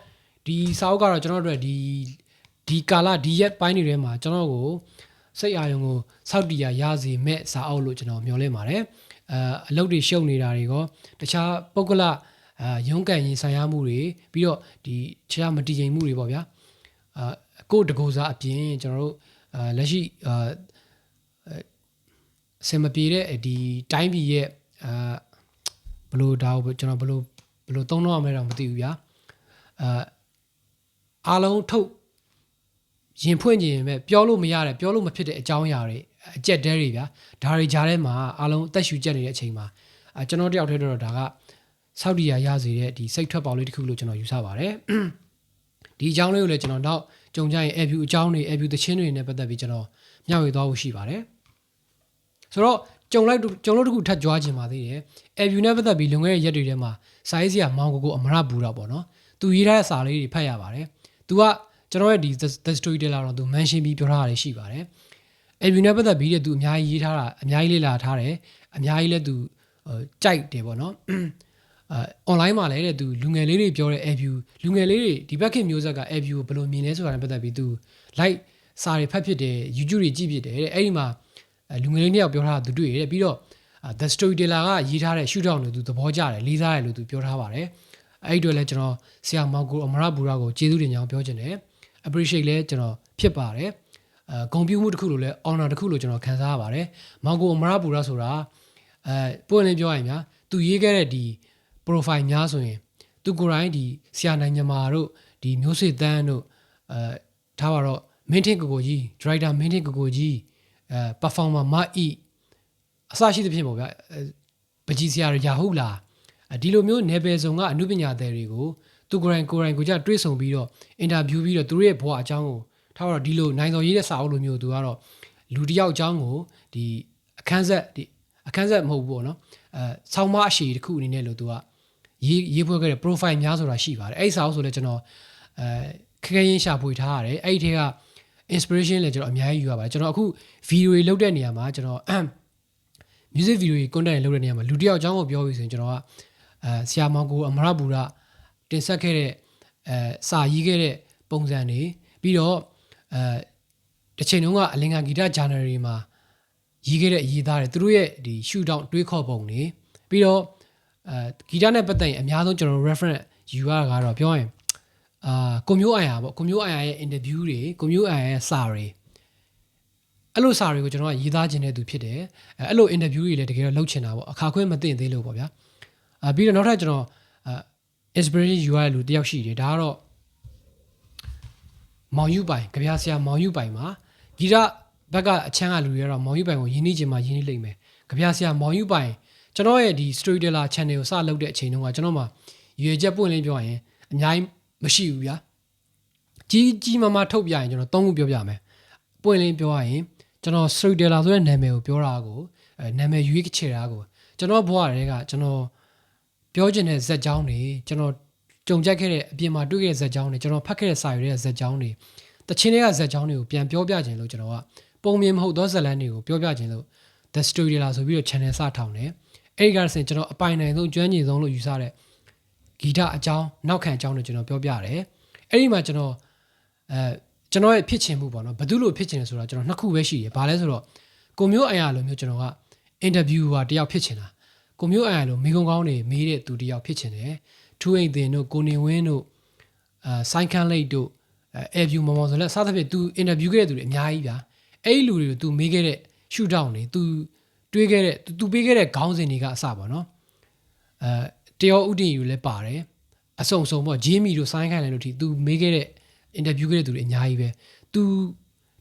့ဒီစာအုပ်ကတော့ကျွန်တော်တို့ဒီကာလဒီရက်ပိုင်းတွေထဲမှာကျွန်တော်ကိုစိတ်အာရုံကိုစောက်တီးရစေမဲ့စာအုပ်လို့ကျွန်တော်မျှော်လင့်ပါတယ်အလုပ်တွေရှုပ်နေတာတွေရောတခြားပုဂ္ဂလရုံးကန်ရင်ဆိုင်ရမှုတွေပြီးတော့ဒီခြားမတည်ငြိမ်မှုတွေပေါ့ဗျာကိုယ်တကူစားအပြင်ကျွန်တော်တို့လက်ရှိအစမပြေတဲ့ဒီတိုင်းပြည်ရဲ့ဘလို့ဒါကိုကျွန်တော်ဘလို့သုံးတော့မယ်တော့မသိဘူးဗျာအားလုံးထုတ်ရင်ဖွင့်ခြင်းပဲပြောလို့မရတယ်ပြောလို့မဖြစ်တဲ့အကြောင်းအရာတွေအကျက်တဲတွေဗျာဒါတွေကြားထဲမှာအားလုံးအသက်ရှူကျက်နေတဲ့အချိန်မှာကျွန်တော်တယောက်တည်းတော့ဒါကဆောက်တီရစေတဲ့ဒီစိတ်ထွက်ပေါက်လေးတစ်ခုလို့ကျွန်တော်ယူဆပါတယ်ဒီအကြောင်းလေးကိုလည်းကျွန်တော်နောက်ကြုံကြရင် AVU အကြောင်းတွေ AVU သချင်းတွေနဲ့ပတ်သက်ပြီးကျွန်တော်မျှဝေသွားဖို့ရှိပါတယ်ဆိုတော့ကြုံလို့တစ်ခုထပ်ကြွားခြင်းပါသေးတယ် AVU နဲ့ပတ်သက်ပြီးလွန်ခဲ့တဲ့ရက်တွေထဲမှာစာရေးဆရာမောင်ကိုအမရပူတာပေါ့နော်သူရေးထားတဲ့စာလေးတွေဖတ်ရပါတယ်သူကကျွန်တော်ရဲ့ဒီ The Storyteller တော့သူ mention ပြီးပြောထားတာရှိပါတယ်AVU နဲ့ပတ်သက်ပြီးတဲ့သူအများကြီးရေးထားတာအများကြီးလေ့လာထားတယ်အများကြီးလည်းသူကြိုက်တယ်ပေါ့နော်online မှာလည်းတဲ့သူလူငယ်လေးတွေပြောတဲ့ AVU လူငယ်လေးတွေဒီဘက်ခင်မျိုးဆက်က AVU ကိုဘယ်လိုမြင်လဲဆိုတာနဲ့ပတ်သက်ပြီးသူ like စာတွေဖတ်ဖြစ်တယ် YouTube တွေကြည့်ဖြစ်တယ်တဲ့အဲ့ဒီမှာလူငယ်လေးတယောက်ပြောထားတာသူတွေ့ရတယ်ပြီးတော့ The Storyteller ကရေးထားတဲ့ shoot down ကိုသူသဘောကျတယ်လေးစားတယ်လို့သူပြောထားပါတယ်အဲ့ဒီတော့လည်းကျွန်တော်ဆရာမောင်ကိုအမရဘူရာကိုကျေးဇူးတင်ကြောင်းပြောချင်တယ် appreciate လဲကျွန်တော်ဖြစ်ပါတယ်ဂုဏ်ပြုမှုတစ်ခုလို့လဲ honor တစ်ခုလို့ကျွန်တော်ခံစားရပါတယ်မောင်ကိုအမရဘူရာဆိုတာပွင့်လင်းပြောရရင်များသူရေးခဲ့တဲ့ဒီ profile များဆိုရင်သူကိုယ်တိုင်ဒီဆရာနိုင်ညီမာတို့ဒီမျိုးစေ့တန်းတို့ထားပါတော့မင်းထင်ကိုကြီး director မင်းထင်ကိုကြီး performer မအီအစရှိသဖြင့်ပေါ့ဗျာပကြီးဆရာရာဟုတ်လားဒီလိုမျိုးနယ်ပယ်ဆောင်ကအမှုပညာသည်တွေကိုသူကိုယ်တိုင်ကိုကြတွေးဆုံပြီးတော့အင်တာဗျူးပြီးတော့သူတို့ရဲ့ဘဝအကြောင်းကိုထားတော့ဒီလိုနိုင်တော်ရေးတဲ့စာအုပ်လိုမျိုးသူကတော့လူတစ်ယောက်အကြောင်းကိုဒီအခန်းဆက်မဟုတ်ဘူးပေါ့နော်ဆောင်းမအရှိတစ်ခုအနေနဲ့လို့သူကရေးဖွဲ့ခဲ့တဲ့ profile များဆိုတာရှိပါတယ်အဲ့စာအုပ်ဆိုလည်းကျွန်တော်ခက်ခဲရင်းရှာဖွေထားရတယ်အဲ့ဒီထဲက inspiration လည်းကျွန်တော်အများကြီးယူရပါတယ်ကျွန်တော်အခု video တွေလုပ်တဲ့နေရာမှာကျွန်တော်music video တွေ content တွေလုပ်တဲ့နေရာမှာလူတစ်ယောက်အကြောင်းကိုပြောပြီးဆိုရင်ကျွန်တော်ကဆရာမောင်ကိုအမရဘူရတင်ဆက်ခဲ့တဲ့စာရေးခဲ့တဲ့ပုံစံတွေပြီးတော့တစ်ချိန်လုံးကအလင်္ကာဂီတ journal တွေမှာရေးခဲ့တဲ့အရေးသားတွေသူတို့ရဲ့ဒီ shoot down တွေးခေါ်ပုံတွေပြီးတော့ဂီတနဲ့ပတ်သက်ရင်အများဆုံးကျွန်တော် reference ယူရတာကတော့ပြောရင်ကိုမျိုးအိုင်ယာပေါ့ကိုမျိုးအိုင်ယာရဲ့ interview တွေကိုမျိုးအိုင်ယာရဲ့စာတွေအဲ့လိုစာတွေကိုကျွန်တော်ကရေးသားခြင်းတဲ့သူဖြစ်တယ်အဲ့လို interview တွေလည်းတကယ်တော့လုပ်ချင်တာပေါ့အခါခွင့်မသိသေးလို့ပေါ့ဗျာပြီးတော့နောက်ထပ်ကျွန်တော်inspiration ယူရတဲ့လူတယောက်ရှိတယ်ဒါကတော့မောင်ယူပိုင်ကြပြဆရာမောင်ယူပိုင်မှာဂီတဘက်ကအချမ်းကလူတွေကတော့မောင်ယူပိုင်ကိုယဉ်နေခြင်းမှာယဉ်နေလိမ့်မယ်ကြပြဆရာမောင်ယူပိုင်ကျွန်တော်ရဲ့ဒီ Storyteller channel ကိုစလုပ်တဲ့အချိန်တုန်းကကျွန်တော်မှရွေချက်ပွင့်လင်းပြောရင်အများကြီးမရှိဘူးဗျာကြီးမားထုတ်ပြရင်ကျွန်တော်၃ခုပြောပြမယ်ပွင့်လင်းပြောရရင်ကျွန်တော် Storyteller ဆိုတဲ့နာမည်ကိုပြောတာကိုနာမည်ရွေးချယ်တာကိုကျွန်တော်ဘဝတွေကကျွန်တော်ပြောချင်တဲ့ဇာတ်ကြောင်းတွေကျွန်တော်ကြုံကြက်ခဲ့တဲ့အပြင်မှာတွေ့ခဲ့တဲ့ဇာတ်ကြောင်းတွေကျွန်တော်ဖတ်ခဲ့တဲ့စာရွက်တဲ့ဇာတ်ကြောင်းတွေတချင်းတွေကဇာတ်ကြောင်းတွေကိုပြန်ပြောပြခြင်းလို့ကျွန်တော်ကပုံမြင်မဟုတ်သောဇာတ်လမ်းတွေကိုပြောပြခြင်းလို့ The Storyteller ဆိုပြီးတော့ channel စထောင်တယ်အဲ့ဒီကစင်ကျွန်တော်အပိုင်နိုင်ဆုံးကျွမ်းကျင်ဆုံးလို့ယူဆတဲ့ဂီတအကြောင်းနောက်ခံအကြောင်းတွေကျွန်တော်ပြောပြတယ်အဲ့ဒီမှာကျွန်တော်ရဲ့ဖြစ်ချင်မှုပေါ့နော်ဘယ်သူလို့ဖြစ်ချင်လဲဆိုတော့ကျွန်တော်နှစ်ခုပဲရှိတယ်ဘာလဲဆိုတော့ကိုမျိုးအိုင်ယာလိုမျိုးကျွန်တော်ကအင်တာဗျူဝါတယောက်ဖြစ်ချင်တာကိုမျိုးအိုင်ယာလိုမိကုံကောင်းတွေမေးတဲ့သူတယောက်ဖြစ်ချင်တယ်ထူးအိမ်တင်တို့ကိုနေဝင်းတို့ဆိုင်းခန်းလိတ်တို့အဲဗျူမော်ဆိုလဲစသဖြင့် तू အင်တာဗျူးခဲ့တဲ့သူတွေအများကြီးဗျာအဲ့ဒီလူတွေကို तू မေးခဲ့တဲ့ shoot down တွေ तू တွေးခဲ့တဲ့ तू ပေးခဲ့တဲ့ခေါင်းစဉ်တွေကအစပါနော်တရောဥတည်ယူလဲပါတယ်အစုံပေါ့ဂျင်းမီတို့ဆိုင်းခိုင်လည်းလို့ဒီ तू မေးခဲ့တဲ့အင်တာဗျူးခဲ့တဲ့သူတွေအများကြီးပဲ तू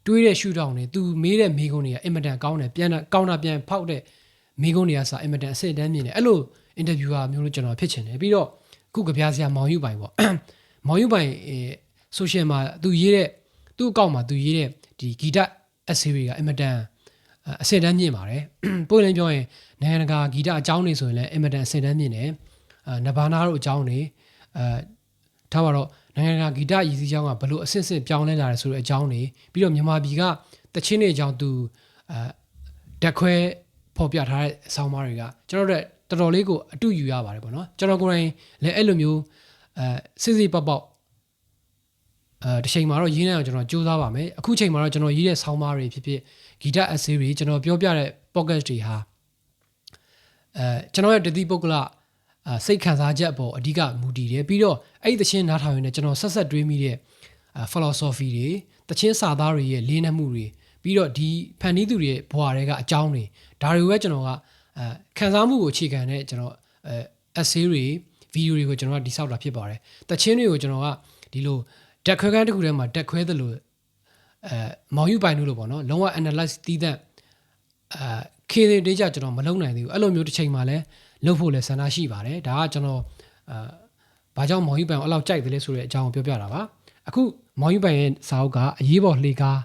တွေးတဲ့ shoot down တွေ तू မေးတဲ့မေးခွန်းတွေကအင်မတန်ကောင်းတယ်ပြန်ဖောက်တဲ့မေးခွန်းတွေကစအင်မတန်အဆင့်တန်းမြင့်တယ်အဲ့လို interviewer မျိုးလို့ကျွန်တော်ဖြစ်ချင်တယ်ပြီးတော့ ခုကပြားစရာမောင်ယူပိုင်ပေါ့မောင်ယူပိုင်social မှာသူရေးတဲ့သူ့အကောင့်မှာသူရေးတဲ့ဒီဂီတ essay တွေကအင်မတန်အဆင့်တန်းမြင့်ပါတယ်ပို့ရင်ပြောရင်နိုင်ငံတကာဂီတအကြောင်းတွေဆိုရင်လည်းအင်မတန်အဆင့်တန်းမြင့်တယ်နဘာနာတို့အကြောင်းတွေထားပါတော့နိုင်ငံတကာဂီတရည်စည်းကြောင်းကဘလို့အဆင့်ဆင့်ပြောင်းလဲလာတယ်ဆိုတဲ့အကြောင်းတွေပြီးတော့မြန်မာပြည်ကတချင်းတွေအကြောင်းသူဓာတ်ခွဲဖော်ပြထားတဲ့အဆောင်အမတွေကကျွန်တော်တို့တော်တော်လေးကိုအတူယူရပါတယ်ပေါ့နော်ကျွန်တော်ကိုယ်တိုင်လည်းအဲ့လိုမျိုးစစ်စစ်ပေါက်တစ်ချိန်မှာတော့ရင်းနေအောင်ကျွန်တော်စူးစမ်းပါမယ်အခုချိန်မှာတော့ကျွန်တော်ရေးတဲ့ဆောင်းပါးတွေဖြစ်ဖြစ်ဂီတ essay တွေကျွန်တော်ပြောပြတဲ့ podcast တွေဟာကျွန်တော်ရဲ့တတိပုဂ္ဂလစိတ်ခံစားချက်အပေါ်အဓိကမူတည်တယ်ပြီးတော့အဲ့ဒီသချင်းနားထောင်ရင်းနဲ့ကျွန်တော်ဆက်တွေးမိတဲ့ philosophy တွေသချင်းစာသားတွေရဲ့လေးနက်မှုတွေပြီးတော့ဒီဖန်တီးသူတွေရဲ့ဘဝတွေကအကြောင်းတွေဒါတွေပဲကျွန်တော်ကခံစားမှုကိုအခြေခံတဲ့ကျွန်တော် essay တွေ video တွေကိုကျွန်တော်ကတိစောက်တာဖြစ်ပါတယ်သချင်းတွေကိုကျွန်တော်ကဒီလိုဓာတ်ခွဲခန်းတစ်ခုထဲမှာဓာတ်ခွဲသလိုမောင်ယူပိုင်လို့ပေါ့နော်လုံးဝ analyze တီးတဲ့ခေတ်တေးကြကျွန်တော်မလုံနိုင်သေးဘူးအဲ့လိုမျိုးတစ်ချိန်မှာလဲလုပ်ဖို့လဲဆန္ဒရှိပါတယ်ဒါကကျွန်တော်ဘာကြောင့်မောင်ယူပိုင်ကိုအဲ့လောက်ကြိုက်တယ်လဲဆိုတဲ့အကြောင်းကိုပြောပြတာပါအခုမောင်ယူပိုင်ရဲ့စာအုပ်ကအရေးပေါ်လှေကား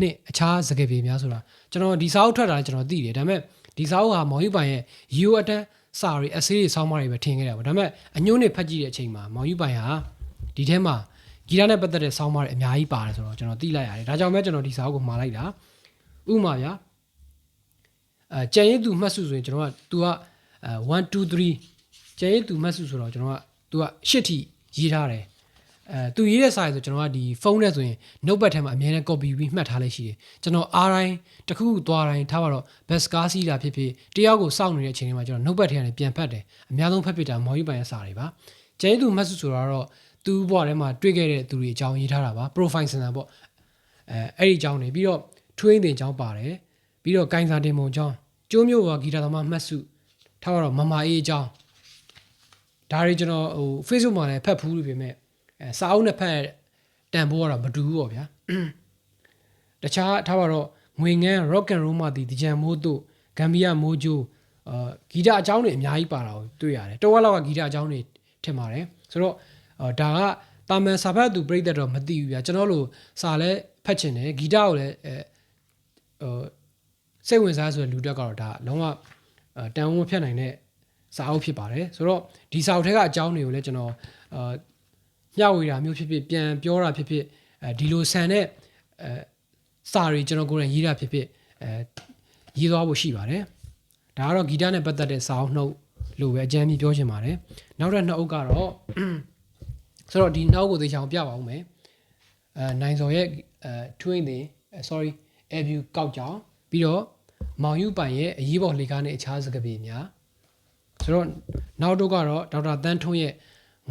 နဲ့အခြားစကားပြေများဆိုတာကျွန်တော်ဒီစာအုပ်ထွက်တာလည်းကျွန်တော်သိတယ်ဒါပေမဲ့ဒီစာအုပ်ဟာမောင်ယူပိုင်ရဲ့ရီယိုအတန်းစာတွေ essay တွေဆောင်းပါးတွေပဲထင်ခဲ့တာပေါ့ဒါပေမဲ့အညွှန်းတွေဖတ်ကြည့်တဲ့အချိန်မှာမောင်ယူပိုင်ဟာဒီထဲမှာဂီတနဲ့ပတ်သက်တဲ့ဆောင်းပါးတွေအများကြီးပါတယ်ဆိုတော့ကျွန်တော်သိလိုက်ရတယ်ဒါကြောင့်ပဲကျွန်တော်ဒီစာအုပ်ကိုမှာလိုက်တာဥပမာဗျာကြံရည်သူမှတ်စုဆိုရင်ကျွန်တော်က तू က1 2 3ကြံရည်သူမှတ်စုဆိုတော့ကျွန်တော်က तू က8ထိရေးထားတယ်သူရေးတဲ့စာရည်ဆိုကျွန်တော်ကဒီဖုန်းနဲ့ဆိုရင် notepad ထဲမှာအများနဲ့ copy ပြီးမှတ်ထားလိုက်ရှိတယ်ကျွန်တော်အားတိုင်းတစ်ခုခုသွားတိုင်းထားပါတော့ best car စီးတာဖြစ်ဖြစ်တယောက်ကိုစောင့်နေတဲ့အချိန်တွေမှာကျွန်တော် notepad ထဲကနေပြန်ဖတ်တယ်အများဆုံးဖတ်ပြတာမော်ယူပိုင်ရဲ့စာတွေပါကြံရည်သူမှတ်စုဆိုတော့သူ့ဘဝထဲမှာတွေ့ခဲ့တဲ့သူတွေအကြောင်းရေးထားတာပါ profile စင်တာပေါ့အဲ့ဒီအကြောင်းတွေပြီးတော့ train တင်အကြောင်းပါတယ်ပြီးတော့ကိုင်းစာတင်ပုံအကြောင်းကျိုးမျိုးကဂီတာသမားမှတ်စုထားတော့မမအေးအကြောင်းဒါတွေကျွန်တော်Facebook မှာလည်းဖတ်ဖူးလို့ပြင်မဲ့စာအုပ်နဲ့ဖတ်တန်ဖိုးကတော့မတူဘူးပေါ့ဗျာတခြားထားပါတော့ငွေငန်း rock and roll မှာဒီကြံမိုးတို့ဂမ်ဘီယာမိုးဂျိုဂီတာအကြောင်းတွေအများကြီးပါတာကိုတွေ့ရတယ်တော်ဝက်လောက်ကဂီတာအကြောင်းတွေထင်ပါတယ်ဆိုတော့ဒါကတာမန်စာဖတ်သူပြိတ္တတော့မသိဘူးဗျာကျွန်တော်တို့စာလဲဖတ်ချင်တယ်ဂီတကိုလည်းစိတ်ဝင်စားဆိုတဲ့လူတက်ကတော့ဒါလုံးဝတန်ဝန်းဖြတ်နိုင်တဲ့စာအုပ်ဖြစ်ပါတယ်ဆိုတော့ဒီစာအုပ်ထဲကအကြောင်းတွေကိုလည်းကျွန်တော်မျှဝေတာမျိုးဖြစ်ဖြစ်ပြန်ပြောတာဖြစ်ဖြစ်ဒီလိုဆန်တဲ့စာတွေကျွန်တော်ကိုယ်တိုင်ရေးတာဖြစ်ဖြစ်ရေးသွားဖို့ရှိပါတယ်ဒါကတော့ဂီတနဲ့ပတ်သက်တဲ့စာအုပ်နှုတ်လို့ပဲအကြမ်းကြီးပြောချင်ပါတယ်နောက်တဲ့နှစ်အုပ်ကတော့ဆိုတော့ဒီနောက်ကိုသေချာအောင်ပြပါဦးမယ်နိုင်စော်ရဲ့twin တွေ sorry abu ကောက်ကြောင်ပြီးတော့မောင်ယူပိုင်ရဲ့အရေးပေါ်လေကားနဲ့အခြားစကားပြေများဆိုတော့နောက်တော့ကတော့ဒေါက်တာတန်းထွန်းရဲ့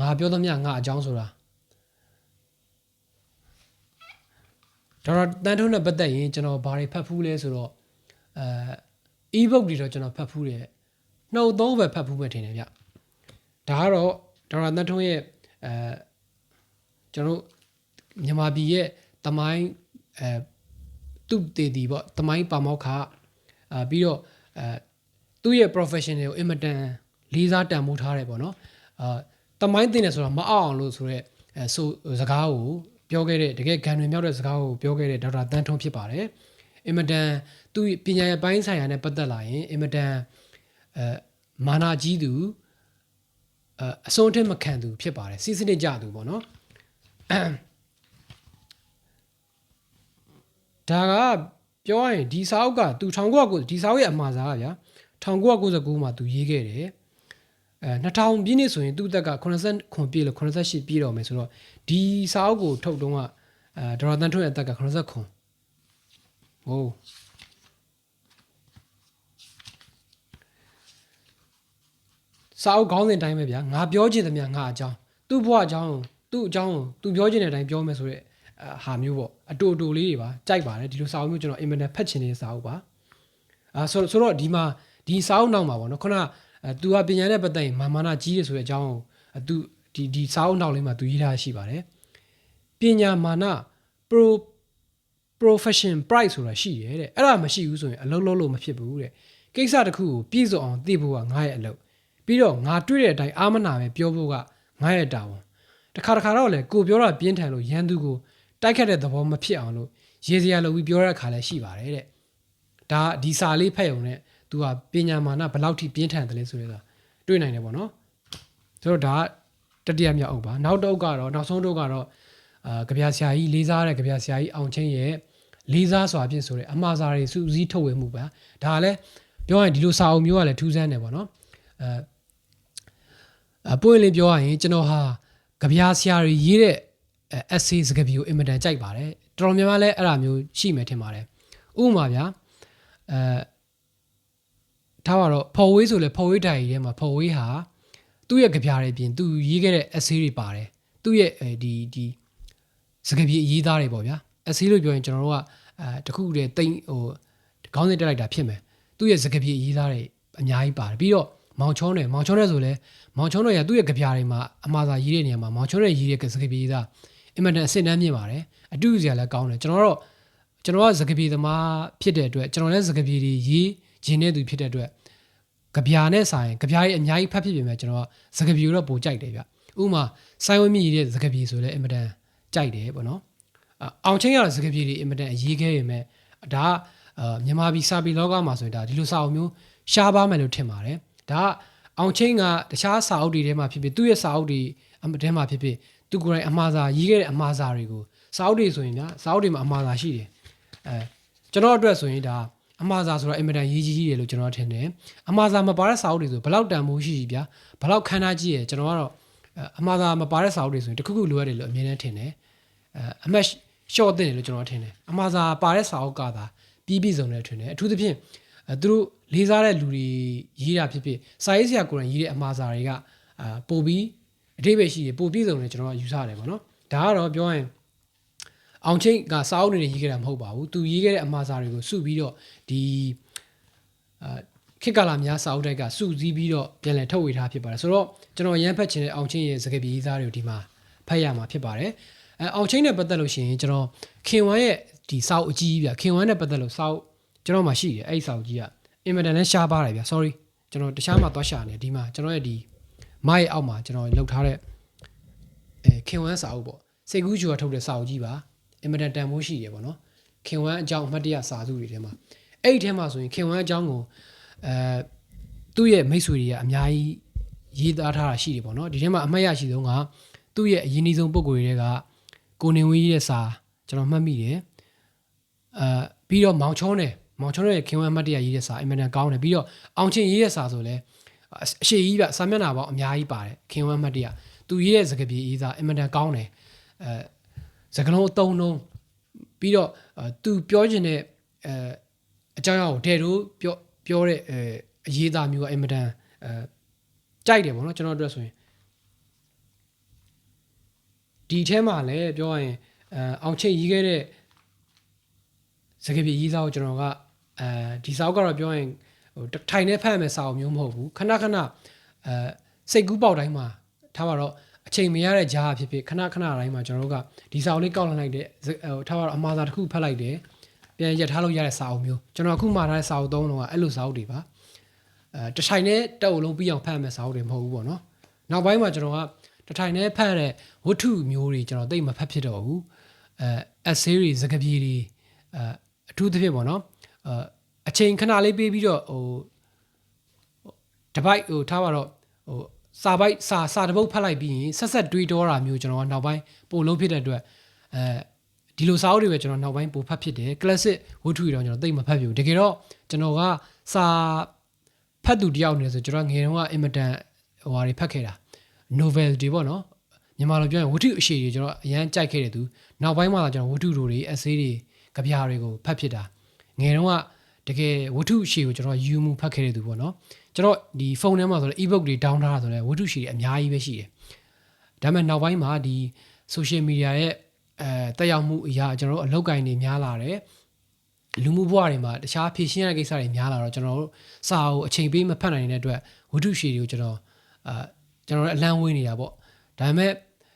ငါပြောသမျှငါအကြောင်းဆိုတာဒေါက်တာတန်းထွန်းနဲ့ပတ်သက်ရင်ကျွန်တော်ဘာတွေဖတ်ဖူးလဲဆိုတော့ebook တွေတော့ကျွန်တော်ဖတ်ဖူးတယ်နှုတ်သုံးပဲဖတ်ဖူးပဲထင်တယ်ဗျဒါကတော့ဒေါက်တာတန်းထွန်းရဲ့ကျွန်တော်မြန်မာပြည်ရဲ့တမိုင်းသူ့တည်တည်ပေါ့တမိုင်းပါမောက္ခပြီးတော့သူ့ရဲ့ professional ကိုအင်မတန်လေးစားတန်ဖိုးထားတယ်ပေါ့နော်တမိုင်းတင်တယ်ဆိုတာမအောင်လို့ဆိုတော့ဆိုစကားကိုပြောခဲ့တဲ့တကယ်ဂန်တွေမြောက်တဲ့စကားကိုပြောခဲ့တဲ့ဒေါက်တာတန်းထွန်းဖြစ်ပါတယ်အင်မတန်သူ့ပညာရေးပိုင်းဆိုင်ရာနဲ့ပတ်သက်လာရင်အင်မတန်မာနာကြီးသူအဆုံးအထက်မခံသူဖြစ်ပါတယ်စီးစနစ်ကြသူပေါ့နော်ဒါကပြောရရင်ဒီစာအုပ်ကသူ1990ဒီစာအုပ်ရဲ့အမှားစားကဗျာ1999မှာသူရေးခဲ့တယ်2000ပြည့်နှစ်ဆိုရင်သူ့အသက်က89ပြည့်လို့88ပြည့်တော့မယ်ဆိုတော့ဒီစာအုပ်ကိုထုတ်တုန်းကဒေါက်တာတန်းထွန်းရဲ့အသက်က89ဟိုစာအုပ်ခေါင်းစဉ်တိုင်းပဲဗျာငါပြောချင်သမျှငါအကြောင်းသူ့ဘဝအကြောင်းသူ့အကြောင်းကိုသူပြောချင်တဲ့အတိုင်းပြောမယ်ဆိုတော့ဟာမျိုးပေါ့အတူတူလေးတွေပါကြိုက်ပါတယ်ဒီလိုစာအုပ်မျိုးကျွန်တော်အင်မတန်ဖတ်ချင်တဲ့စာအုပ်ပါဆိုတော့ဒီမှာဒီစာအုပ်နောက်မှာပေါ့နော်ခုနသူကပညာနဲ့ပတ်သက်ရင်မာနာကြီးတယ်ဆိုတဲ့အကြောင်းကိုသူဒီစာအုပ်နောက်လေးမှာသူရေးထားရှိပါတယ်ပညာမာန profession price ဆိုတာရှိတယ်တဲ့အဲ့ဒါမရှိဘူးဆိုရင်အလုပ်လုပ်လို့မဖြစ်ဘူးတဲ့ကိစ္စတစ်ခုကိုပြည့်စုံအောင်သိဖို့ကငါရဲ့အလုပ်ပြီးတော့ငါတွေ့တဲ့အတိုင်းအာမနာပဲပြောဖို့က ငါရဲ့တာဝန်တခါတော့လေကိုပြောတာပြင်းထန်လို့ရန်သူကိုတိုက်ခတ်တဲ့သဘောမဖြစ်အောင်လို့ရေစရာလိုပြီးပြောတဲ့အခါလည်းရှိပါတယ်တဲ့ဒါဒီစာလေးဖတ်ရုံနဲ့ तू ကပညာမာနဘယ်လောက်ထိပြင်းထန်တယ်လဲဆိုတော့တွေ့နိုင်တယ်ပေါ့နော်ဆိုတော့ဒါတတိယမြောက်အုပ်ပါနောက်တော့ကတော့နောက်ဆုံးတော့ကတော့ကြပြဆရာကြီးလေးစားတဲ့ကြပြဆရာကြီးအောင်ချင်းရဲ့လေးစားစွာဖြင့်ဆိုတဲ့အမှားစာတွေစုစည်းထုတ်ဝေမှုပါဒါလည်းပြောရင်ဒီလိုစာအုပ်မျိုးကလည်းထူးဆန်းတယ်ပေါ့နော်ပွင့်လင်းပြောရရင်ကျွန်တော်ဟာကြပြဆရာတွေရေးတဲ့ essay စကားပြောအင်မတန်ကြိုက်ပါတယ်တော်တော်များများလည်းအဲ့လိုမျိုးရှိမယ်ထင်ပါတယ်ဥပမာဗျာထားပါတော့ဖော်ဝေးဆိုလဲဖော်ဝေးတိုင်ထဲမှာဖော်ဝေးဟာသူ့ရဲ့ကြပြတွေပြင်သူရေးခဲ့တဲ့ essay တွေပါတယ်သူ့ရဲ့ဒီစကားပြေအရေးသားတွေပေါ့ဗျာ essay လို့ပြောရင်ကျွန်တော်တို့ကတခုတည်းတိတ်ဟိုခေါင်းစဉ်တက်လိုက်တာဖြစ်မယ်သူ့ရဲ့စကားပြေအရေးသားတွေအများကြီးပါတယ်ပြီးတော့မောင်ချောနဲ့ဆိုလဲမောင်ချောနဲ့ရသူ့ရဲ့ကြပြတွေမှာအမှားစာရေးတဲ့နေရာမှာမောင်ချောနဲ့ရေးတဲ့စကားပြေရေးသားအင်မတန်အဆင့်တန်းမြင့်ပါတယ်အတူစရာလည်းကောင်းတယ်ကျွန်တော်ကစကားပြေသမားဖြစ်တဲ့အတွက်ကျွန်တော်လည်းစကားပြေတွေရေးခြင်းတဲ့သူဖြစ်တဲ့အတွက်ကြပြနဲ့ဆိုင်ကြပြရဲ့အများကြီးဖတ်ဖြစ်ပြင်မဲ့ကျွန်တော်ကစကားပြေတော့ပိုကြိုက်တယ်ဗျဥပမာစိုင်းဝင်းမြင့်ရေးတဲ့စကားပြေဆိုလဲအင်မတန်ကြိုက်တယ်ပေါ့နော်အောင်ချင်းရတဲ့စကားပြေတွေအင်မတန်အရေးခဲပေမဲ့ဒါမြန်မာပြည်စာပေလောကမှာဆိုရင်ဒါဒီလိုစာအုပ်မျိုးရှားပါမယ်လို့ထင်ပါတယ်ဒါအောင်ချင်းကတခြားစာအုပ်တွေထဲမှာဖြစ်ဖြစ်သူ့ရဲ့စာအုပ်တွေထဲမှာဖြစ်ဖြစ်သူကိုယ်တိုင်အမှားစာရေးခဲ့တဲ့အမှားစာတွေကိုစာအုပ်တွေဆိုရင်ဗျာစာအုပ်တွေမှာအမှားစာရှိတယ်ကျွန်တော်အတွက်ဆိုရင်ဒါအမှားစာဆိုတော့အင်မတန်ရေးကြီးတယ်လို့ကျွန်တော်ထင်တယ်အမှားစာမပါတဲ့စာအုပ်တွေဆိုဘယ်လောက်တန်ဖိုးရှိဗျာဘယ်လောက်ခမ်းနားကြီးရယ်ကျွန်တော်ကတော့အမှားစာမပါတဲ့စာအုပ်တွေဆိုရင်တခုလိုရတယ်လို့အမြင်နဲ့ထင်တယ်အမတ်ရှော့တဲ့တယ်လို့ကျွန်တော်ထင်တယ်အမှားစာပါတဲ့စာအုပ်ကသာပြီးစုံတယ်ထင်တယ်အထူးသဖြင့်သူတို့လေးစားတဲ့လူတွေရေးတာဖြစ်ဖြစ်စာရေးဆရာကိုယ်တိုင်ရေးတဲ့အမှားစာတွေကပို့ပြီးအထိပ္ပယ်ရှိတယ်ပို့ပြီးစုံတယ်ကျွန်တော်ကယူဆတယ်ပေါ့နော်ဒါကတော့ပြောရင်အောင်ချင်းကစာအုပ်တွေရေးခဲ့တာမဟုတ်ပါဘူးသူရေးခဲ့တဲ့အမှားစာတွေကိုစုပြီးတော့ဒီခေတ်ကာလများစာအုပ်တိုက်ကစုစည်းပြီးတော့ပြန်လည်ထုတ်ဝေထားဖြစ်ပါတယ်ဆိုတော့ကျွန်တော်ရမ်းဖတ်ချင်တဲ့အောင်ချင်းရဲ့စကားပြေးသားတွေကိုဒီမှာဖတ်ရမှာဖြစ်ပါတယ်အောင်ချင်းနဲ့ပတ်သက်လို့ရှိရင်ကျွန်တော်ခင်ဝမ်းရဲ့ဒီစာအုပ်အကြီးပြခင်ဝမ်းနဲ့ပတ်သက်လို့စာအုပ်ကျွန်တော်မှရှိတယ်အဲ့ဒီစာအုပ်ကြီးကအင်မတန်နဲ့ရှားပါတယ်ဗျ sorry ကျွန်တော်တခြားမှာသွားရှာနေဒီမှာကျွန်တော်ရဲ့ဒီမိုက်အောက်မှာကျွန်တော်လှုပ်ထားတဲ့ခင်ဝမ်းစာအုပ်ပေါ့စိတ်ကူးချူကထုတ်တဲ့စာအုပ်ကြီးပါအင်မတန်တန်ဖိုးရှိတယ်ပေါ့နော်ခင်ဝမ်းအကြောင်းအမှတ်တရစာစုတွေထဲမှာအဲ့ဒီထဲမှာဆိုရင်ခင်ဝမ်းအကြောင်းကိုသူ့ရဲ့မိတ်ဆွေတွေကအများကြီးရေးသားထားတာရှိတယ်ပေါ့နော်ဒီထဲမှာအမှတ်ရရှိဆုံးကသူ့ရဲ့အရင်အဆုံးပုံကိုယ်တွေကကိုနေဝင်းကြီးရဲ့စာကျွန်တော်မှတ်မိတယ်ပြီးတော့မောင်ချောနဲ့ခင်ဝမ်းအမှတ်တရရေးတဲ့စာအင်မတန်ကောင်းတယ်ပြီးတော့အောင်ချင်းရေးတဲ့စာဆိုလဲအရှိကြီးပြစာမျက်နှာပေါင်းအများကြီးပါတယ်ခင်ဝမ်းအမှတ်တရသူရေးတဲ့စကားပြေရေးစာအင်မတန်ကောင်းတယ်စကားလုံးအသုံးလုံးပြီးတော့သူပြောချင်တဲ့အကြောင်းအရာကိုတဲ့တို့ပြောတဲ့အရေးသားမျိုးကအင်မတန်ကြိုက်တယ်ပေါ့နော်ကျွန်တော်အတွက်ဆိုရင်ဒီထဲမှာလည်းပြောရရင်အောင်ချိတ်ရေးခဲ့တဲ့စကားပြေရေးစာကိုကျွန်တော်ကဒီစာအုပ်ကတော့ပြောရင်ဟိုထိုင်နေဖတ်မယ်စာအုပ်မျိုးမဟုတ်ဘူးခဏစိတ်ကူးပေါက်တိုင်းမှာထားပါတော့အချိန်မရတဲ့ကြားဖြစ်ဖြစ်ခဏတိုင်းမှာကျွန်တော်တို့ကဒီစာအုပ်လေးကောက်လိုက်တဲ့ဟိုထားပါတော့အမှားစာတစ်ခုဖတ်လိုက်တယ်ပြန်ရထားလို့ရတဲ့စာအုပ်မျိုးကျွန်တော်အခုမှထားတဲ့စာအုပ်သုံးလုံးကအဲ့လိုစာအုပ်တွေပါတထိုင်နဲ့တက်အုပ်လုံးပြီးအောင်ဖတ်မယ်စာအုပ်တွေမဟုတ်ဘူးပေါ့နော်နောက်ပိုင်းမှာကျွန်တော်ကတထိုင်နဲ့ဖတ်တဲ့ဝတ္ထုမျိုးတွေကျွန်တော်သိမဖတ်ဖြစ်တော့ဘူးessay တွေစကားပြေတွေအထူးသဖြင့်ပေါ့နော်အချိန်ခဏလေးပေးပြီးတော့ဟိုတပိုက်ဟိုထားပါတော့ဟိုစာတစ်ပုဒ်ဖတ်လိုက်ပြီးရင်ဆက်တွေးတောတာမျိုးကျွန်တော်ကနောက်ပိုင်းပို့လို့ဖြစ်တဲ့အတွက်ဒီလိုစာအုပ်တွေပဲကျွန်တော်နောက်ပိုင်းပို့ဖတ်ဖြစ်တယ် classic ဝတ္ထုတွေတော့ကျွန်တော်သိမဖတ်ဘူးတကယ်တော့ကျွန်တော်ကစာဖတ်သူတယောက်နေဆိုကျွန်တော်ငယ်တုန်းကအင်မတန်ဟိုဟာတွေဖတ်ခဲ့တာ novel တွေပေါ့နော်မြန်မာလိုပြောရင်ဝတ္ထုအရှိတွေကျွန်တော်အရန်ကြိုက်ခဲ့တဲ့သူနောက်ပိုင်းမှာကျွန်တော်ဝတ္ထုတွေ essay တွေကြပြတွေကိုဖတ်ဖြစ်တာငယ်တုန်းကတကယ်ဝတ္ထုရှည်ကိုကျွန်တော်ယူမှုဖတ်ခဲ့တဲ့သူပေါ့နော်ကျွန်တော်ဒီဖုန်းထဲမှာဆိုတော့ ebook တွေ down ထားတာဆိုတော့ဝတ္ထုရှည်တွေအများကြီးပဲရှိတယ်ဒါပေမဲ့နောက်ပိုင်းမှာဒီ social media ရဲ့တက်ရောက်မှုအရာကျွန်တော်တို့အလောက်ကိုင်းတွေများလာတယ်လူမှုဘဝတွေမှာတခြားဖြည့်ရှင်းရတဲ့ကိစ္စတွေများလာတော့ကျွန်တော်တို့စာအုပ်အချိန်ပေးမဖတ်နိုင်တဲ့အတွက်ဝတ္ထုရှည်တွေကိုကျွန်တော်အလန့်ဝေးနေတာပေါ့ဒါပေမဲ့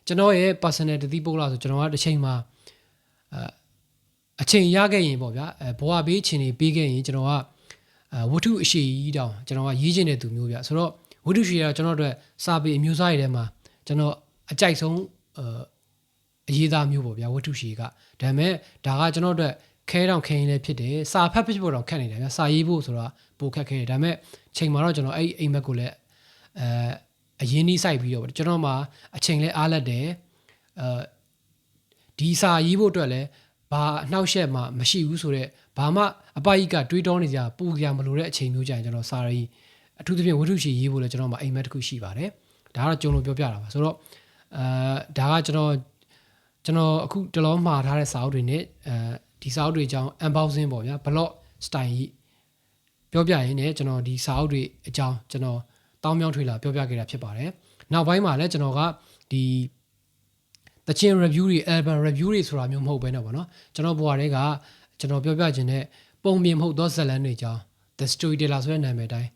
ကျွန်တော်ရဲ့ personal တတိပုဂ္ဂလဆိုကျွန်တော်ကတစ်ချိန်မှာအချိန်ရခဲ့ရင်ပေါ့ဗျာဘဝဘေးချင်းတွေပေးခဲ့ရင်ကျွန်တော်ကဝတ္ထုအရှိကြီးတောင်ကျွန်တော်ကရေးချင်တဲ့သူမျိုးဗျဆိုတော့ဝတ္ထုရှိရတော့ကျွန်တော်တို့စာပေအမျိုးအစားတွေထဲမှာ ကျွန်တော်အကြိုက်ဆုံးအရေးသားမျိုးပေါ့ဗျာဝတ္ထုရှည်ကဒါပေမဲ့ဒါကကျွန်တော်တို့ခဲတောင်ခဲရင်လည်းဖြစ်တယ်စာဖတ်ဖြစ်ဖို့တော့ခက်နေတယ်ဗျာစာရေးဖို့ဆိုတော့ပိုခက်ခဲတယ်ဒါပေမဲ့ချိန်မှာတော့ကျွန်တော်အဲ့အိမ်မက်ကိုလည်းအရင်နှီးဆိုင်ပြီးတော့ကျွန်တော်မှာအချိန်လဲအားလက်တယ်ဒီစာရေးဖို့အတွက်လည်းဘာအနှောက်အယှက်မှမရှိဘူးဆိုတော့ဘာမှအပိုက်ကတွေးတောနေကြပူကြမလို့တဲ့အချိန်မျိုးကြာရင်ကျွန်တော်စာရေးအထူးသဖြင့်ဝတ္ထုရှည်ရေးဖို့လည်းကျွန်တော်မှာအိမ်မက်တစ်ခုရှိပါတယ်ဒါကတော့ကြုံလို့ပြောပြတာပါဆိုတော့ဒါကကျွန်တော်အခုတလောမှာထားတဲ့စာအုပ်တွေနဲ့ဒီစာအုပ်တွေအကြောင်း unboxing ပေါ့ဗျာ blog style ကြီးပြောပြရင်းနဲ့ကျွန်တော်ဒီစာအုပ်တွေအကြောင်းကျွန်တော်တောင်းမြောင်းထွေးလာပြောပြခဲ့တာဖြစ်ပါတယ်နောက်ပိုင်းမှာလည်းကျွန်တော်ကဒီတချင်း review တွေ album review တွေဆိုတာမျိုးမဟုတ်ဘဲနဲ့ပေါ့နော်ကျွန်တော်ဘွားတွေကကျွန်တော်ပြောပြခြင်းနဲ့ပုံမြင်မဟုတ်သောဇာတ်လမ်းတွေအကြောင်း The Storyteller ဆိုတဲ့နာမည်အတိုင်း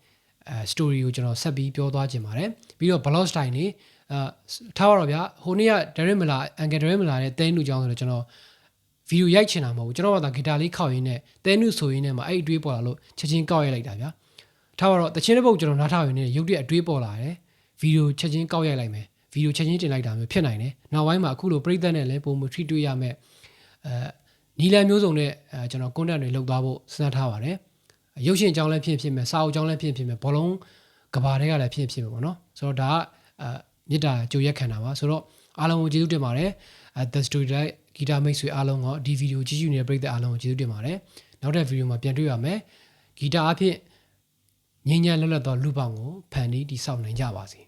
story ကိုကျွန်တော်ဆက်ပြီးပြောသွားခြင်းပါတယ်ပြီးတော့ blog style နေထားပါတော့ဗျာဟိုနေ့က Derek Miller Uncle Derek Miller နဲ့တဲနုကြောင်းဆိုတော့ကျွန်တော်ဗီဒီယိုရိုက်ချင်တာမဟုတ်ဘူးကျွန်တော်ကဂီတာလေးခောက်ရင်းနဲ့တဲနုဆိုရင်းနဲ့မှအဲ့အတွေးပေါ်လာလို့ချက်ချင်းကောက်ရိုက်လိုက်တာဗျာထားပါတော့တချင်းတစ်ပုတ်ကျွန်တော်နားထောင်ရင်းနဲ့ရုပ်တရက်အတွေးပေါ်လာတယ်ဗီဒီယိုချက်ချင်းကောက်ရိုက်လိုက်မယ်ဗီဒီယိုချက်ချင်းတင်လိုက်တာမျိုးဖြစ်နိုင်တယ်နောက်ပိုင်းမှာအခုလိုပြိသက်နဲ့လည်းပုံမထီတွေ့ရမယ်နီလန်မျိုးစုံနဲ့ကျွန်တော် content တွေလုပ်သွားဖို့စဉ်းစားထားပါတယ်ရုပ်ရှင်အကြောင်းလည်းဖြစ်မယ်စာအုပ်အကြောင်းလည်းဖြစ်မယ်ဘောလုံးကဘာတွေကလည်းဖြစ်မယ်ပေါ့နော်ဆိုတော့ဒါကမြစ်တာကြိုရက်ခံတာပါဆိုတော့အားလုံးကိုကျေးဇူးတင်ပါတယ် The Storyteller ဂီတာမိတ်ဆွေအားလုံးကဒီဗီဒီယိုကြည့်ရှုနေတဲ့ပရိသတ်အားလုံးကိုကျေးဇူးတင်ပါတယ်နောက်တဲ့ဗီဒီယိုမှာပြန်တွေ့ရမယ်ဂီတာအဖြစ်ငြိမ်းချမ်းလွတ်လပ်သောလူပေါင်းကိုဖန်တီးတည်ဆောက်နိုင်ကြပါစေ